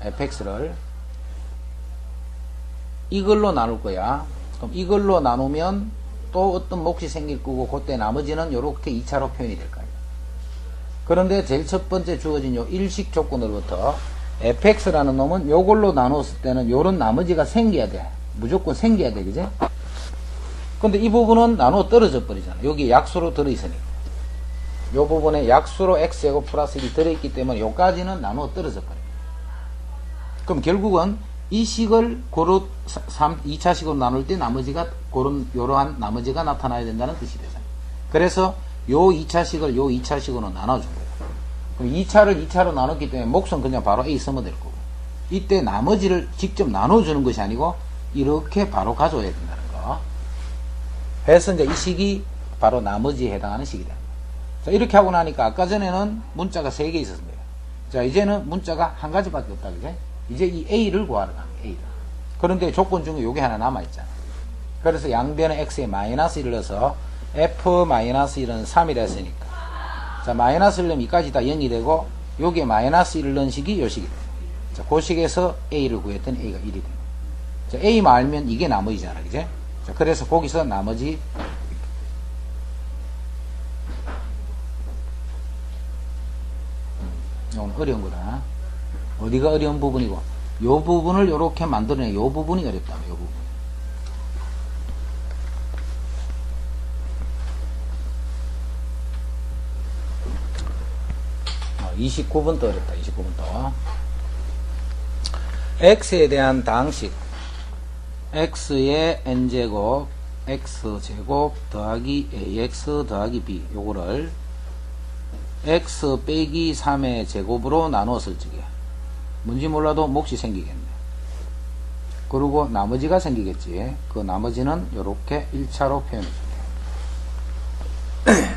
fx를 이걸로 나눌 거야. 그럼 이걸로 나누면 또 어떤 몫이 생길 거고, 그때 나머지는 요렇게 2차로 표현이 될 거예요. 그런데 제일 첫 번째 주어진 요 일식 조건으로부터 fx라는 놈은 요걸로 나눴을 때는 요런 나머지가 생겨야 돼. 무조건 생겨야 돼, 그제? 근데 이 부분은 나누어 떨어져 버리잖아. 여기 약수로 들어있으니까. 요 부분에 약수로 x제곱 플러스 1이 들어있기 때문에 요까지는 나누어 떨어져 버려. 그럼 결국은 이 식을 고로 2차식으로 나눌 때 나머지가 요러한 나머지가 나타나야 된다는 뜻이 되잖아요. 그래서 요 2차식을 요 2차식으로 나눠준 거예요. 그럼 2차를 2차로 나눴기 때문에 몫은 그냥 바로 A 쓰면 될 거고, 이때 나머지를 직접 나눠주는 것이 아니고 이렇게 바로 가져와야 된다는 거. 그래서 이제 이 식이 바로 나머지에 해당하는 식이 됩니다. 자, 이렇게 하고 나니까 아까 전에는 문자가 3개 있었습니다. 자, 이제는 문자가 한 가지밖에 없다, 그제? 이제 이 A를 구하러 가는 거예요, A를. 그런데 조건 중에 요게 하나 남아있잖아. 그래서 양변에 X에 마이너스 1을 넣어서 F-1은 3이라 했으니까. 자, 마이너스 1을 넣으면 이까지 다 0이 되고, 요게 마이너스 1을 넣은 식이 요 식이 돼요. 자, 그 식에서 A를 구했더니 A가 1이 돼요. 자, A만 알면 이게 나머지잖아, 그제? 자, 그래서 거기서 나머지, 이건 어려운 거다. 어디가 어려운 부분이고, 요 부분을 요렇게 만들어내, 요 부분이 어렵다, 요 부분. 29번도 어렵다, 29번도. x에 대한 당식, x의 n제곱, x제곱 더하기 ax 더하기 b, 요거를 x 빼기 3의 제곱으로 나누었을 적에 뭔지 몰라도 몫이 생기겠네. 그리고 나머지가 생기겠지. 그 나머지는 요렇게 1차로 표현해 줄게요.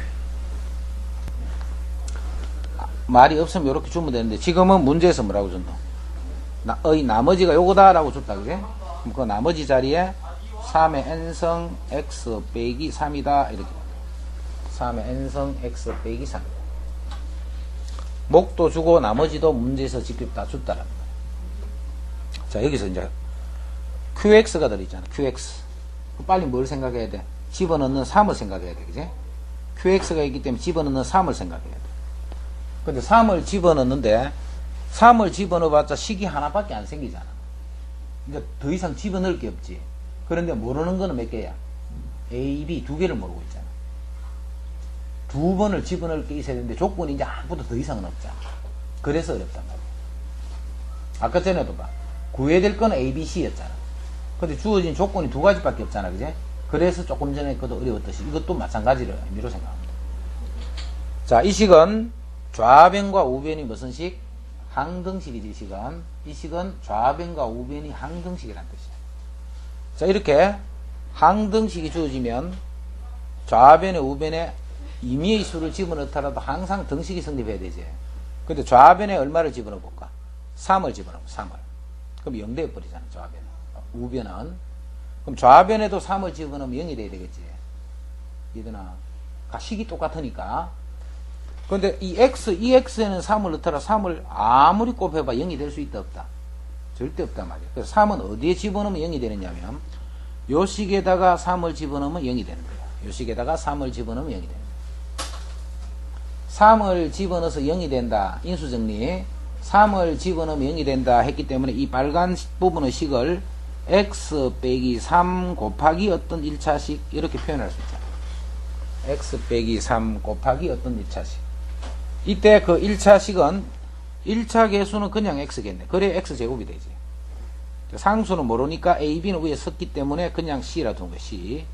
말이 없으면 요렇게 주면 되는데, 지금은 문제에서 뭐라고 줬노? 나머지가 요거다 라고 줬다, 그래? 그럼 그 나머지 자리에 3의 n성 x 빼기 3이다 이렇게. 3의 n성 x 빼기 3. 목도 주고 나머지도 문제에서 직접 다 줬다라는 거예요. 자, 여기서 이제 qx가 들어있잖아. qx. 빨리 뭘 생각해야 돼? 집어넣는 3을 생각해야 돼. 그지? qx가 있기 때문에 집어넣는 3을 생각해야 돼. 근데 3을 집어넣는데 3을 집어넣어봤자 식이 하나밖에 안 생기잖아. 이제 더 이상 집어넣을 게 없지. 그런데 모르는 거는 몇 개야? A, B 두 개를 모르고 있잖아. 두 번을 집어넣을 게 있어야 되는데 조건이 이제 아무것도 더 이상은 없잖아. 그래서 어렵단 말이야. 아까 전에도 봐. 구해야 될 건 A, B, C였잖아. 근데 주어진 조건이 두 가지밖에 없잖아. 그제? 그래서 조금 전에 그것도 어려웠듯이 이것도 마찬가지를 의미로 생각합니다. 자, 이 식은 좌변과 우변이 무슨 식? 항등식이지. 이 식은 좌변과 우변이 항등식이라는 뜻이야. 자, 이렇게 항등식이 주어지면 좌변에 우변에 임의의 수를 집어넣더라도 항상 등식이 성립해야 되지. 근데 좌변에 얼마를 집어넣어 볼까? 3을 집어넣어. 3을. 그럼 0 되어버리잖아. 좌변에. 우변은. 그럼 좌변에도 3을 집어넣으면 0이 돼야 되겠지. 이더나 식이 똑같으니까. 근데 이 x에는 3을 넣더라. 3을 아무리 곱해봐 0이 될 수 있다 없다? 절대 없단 말이야. 그래서 3은 어디에 집어넣으면 0이 되느냐면 요 식에다가 3을 집어넣으면 0이 되는 거야. 요 식에다가 3을 집어넣으면 0이 되는 거야. 3을 집어넣어서 0이 된다. 인수정리. 3을 집어넣으면 0이 된다 했기 때문에 이 빨간 부분의 식을 x 빼기 3 곱하기 어떤 1차식 이렇게 표현할 수 있잖아. x 빼기 3 곱하기 어떤 1차식. 이때 그 1차식은 1차 계수는 그냥 x겠네. 그래 x제곱이 되지. 상수는 모르니까 a, b는 위에 섰기 때문에 그냥 c라 두는 거야. c.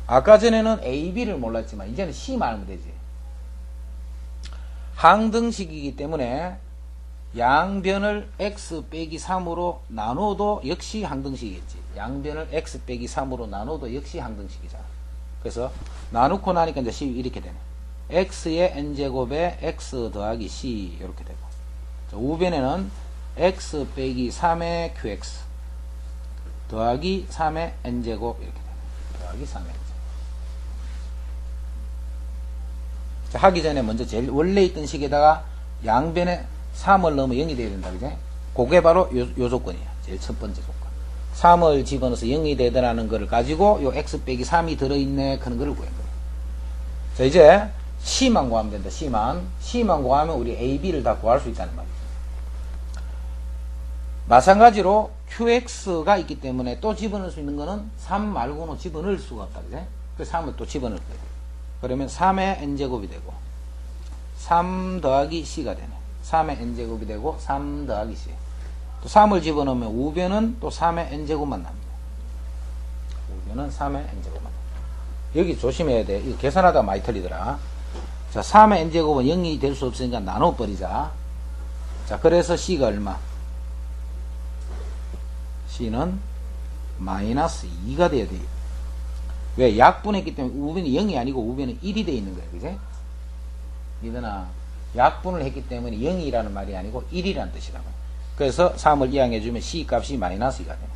아까 전에는 a, b를 몰랐지만 이제는 c만 알면 되지. 항등식이기 때문에 양변을 x 빼기 3으로 나눠도 역시 항등식이겠지. 양변을 x 빼기 3으로 나눠도 역시 항등식이잖아. 그래서 나누고 나니까 이제 c 이렇게 되네. x의 n제곱에 x 더하기 c 이렇게 되고, 자, 우변에는 x 빼기 3의 qx 더하기 3의 n제곱 이렇게 되네. 더하기 3의 n제곱. 자, 하기 전에 먼저 제일 원래 있던 식에다가 양변에 3을 넣으면 0이 돼야 된다. 그제? 그게 바로 요 조건이야. 제일 첫 번째 조건. 3을 집어넣어서 0이 되더라는 거를 가지고 요 x 빼기 3이 들어있네 그런 거를 구한 거예요. 자, 이제 c만 구하면 된다. c만 구하면 우리 a, b를 다 구할 수 있다는 말이죠. 마찬가지로 qx가 있기 때문에 또 집어넣을 수 있는 거는 3 말고는 집어넣을 수가 없다. 그제? 그래서 3을 또 집어넣을 거예요. 그러면 3의 n제곱이 되고 3 더하기 c가 되네. 3의 n제곱이 되고 3 더하기 c. 또 3을 집어넣으면 우변은 또 3의 n제곱만 납니다. 우변은 3의 n제곱만 납니다. 여기 조심해야 돼. 이거 계산하다가 많이 틀리더라. 자, 3의 n제곱은 0이 될 수 없으니까 나눠버리자. 자, 그래서 c가 얼마? c는 마이너스 2가 돼야 돼요. 왜? 약분했기 때문에 우변이 0이 아니고 우변은 1이 돼 있는 거예요. 그제? 이더나 약분을 했기 때문에 0이라는 말이 아니고 1이라는 뜻이라고. 그래서 3을 이항해주면 c 값이 마이너스 2가 되네.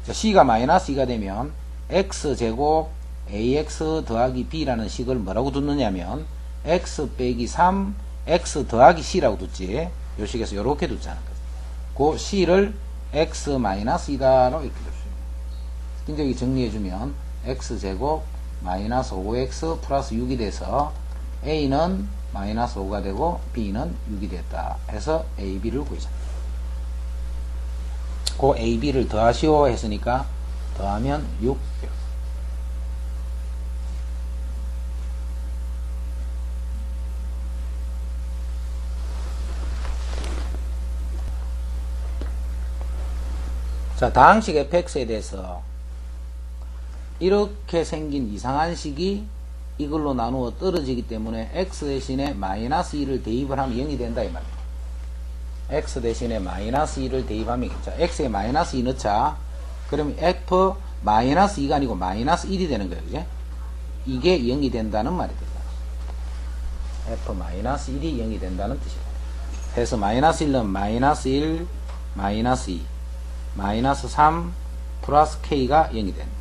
자, c가 마이너스 2가 되면 x제곱 ax 더하기 b라는 식을 뭐라고 두느냐면 x 빼기 3 x 더하기 c라고 뒀지. 요 식에서 요렇게 뒀잖아. 그 c를 x 마이너스 2다로 이렇게 뒀어요. 이제 여기 정리해주면 x제곱 마이너스 5x 플러스 6이 돼서 a는 마이너스 5가 되고 b는 6이 됐다 해서 a, b를 구하자. 그 a, b를 더하시오 했으니까 더하면 6. 자, 다항식 fx에 대해서 이렇게 생긴 이상한 식이 이걸로 나누어 떨어지기 때문에 x 대신에 마이너스 2를 대입을 하면 0이 된다 이 말이에요. x 대신에 마이너스 2를 대입하면, 자, x에 마이너스 2 넣자. 그러면 f 마이너스 2가 아니고 마이너스 1이 되는 거예요. 그제? 이게 0이 된다는 말이 된다. f 마이너스 1이 0이 된다는 뜻이다. 그래서 마이너스 1은 마이너스 1 마이너스 2 마이너스 3 플러스 k가 0이 된다.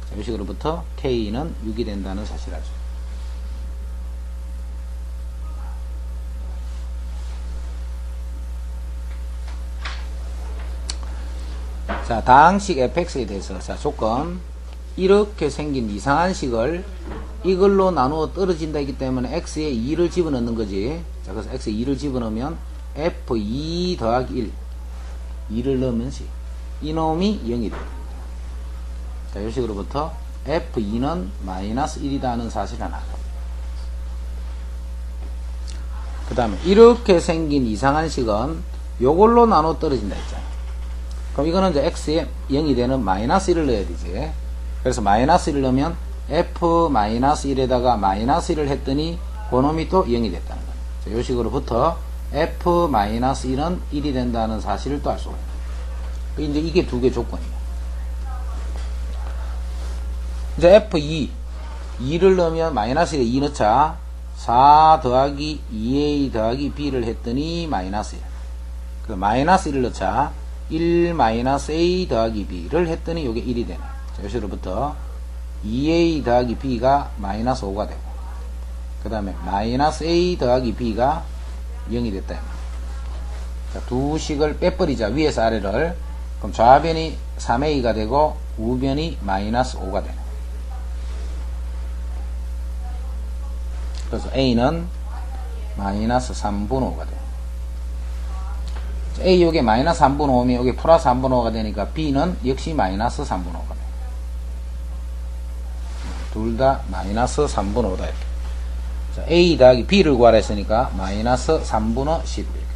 자, 이 식으로부터 k는 6이 된다는 사실을 알죠. 자, 다항식 fx에 대해서, 자, 조건. 이렇게 생긴 이상한 식을 이걸로 나누어 떨어진다 했기 때문에 x에 2를 집어넣는 거지. 자, 그래서 x에 2를 집어넣으면 f2 더하기 1. 2를 넣으면 식. 이놈이 0이 돼요. 자, 이 식으로부터 f2는 마이너스 1이다 하는 사실을 하나. 그 다음에 이렇게 생긴 이상한 식은 요걸로 나눠 떨어진다 했잖아요. 그럼 이거는 이제 x에 0이 되는 마이너스 1을 넣어야 되지. 그래서 마이너스 1을 넣으면 f 마이너스 1에다가 마이너스 1을 했더니 그놈이 또 0이 됐다는 거예요. 자, 요 식으로부터 f 마이너스 1은 1이 된다는 사실을 또 알 수가 있어요. 이제 이게 두 개 조건이에요. 이제 f2 2를 넣으면 마이너스 1에 2 넣자. 4 더하기 2a 더하기 b를 했더니 마이너스 1. 그 마이너스 1을 넣자. 1 마이너스 a 더하기 b를 했더니 이게 1이 되네. 자, 여기서부터 2a 더하기 b가 마이너스 5가 되고, 그 다음에 마이너스 a 더하기 b가 0이 됐다. 자, 두 식을 빼버리자. 위에서 아래를. 그럼 좌변이 3a가 되고 우변이 마이너스 5가 되네. 그래서 a는 마이너스 3분의 5가 돼요. a 요게 마이너스 3분의 5면 요게 플러스 3분의 5가 되니까 b는 역시 마이너스 3분의 5가 돼요. 둘 다 마이너스 3분의 5다. 이렇게. 자, a 더하기 b를 구하라 했으니까 마이너스 3분의 11.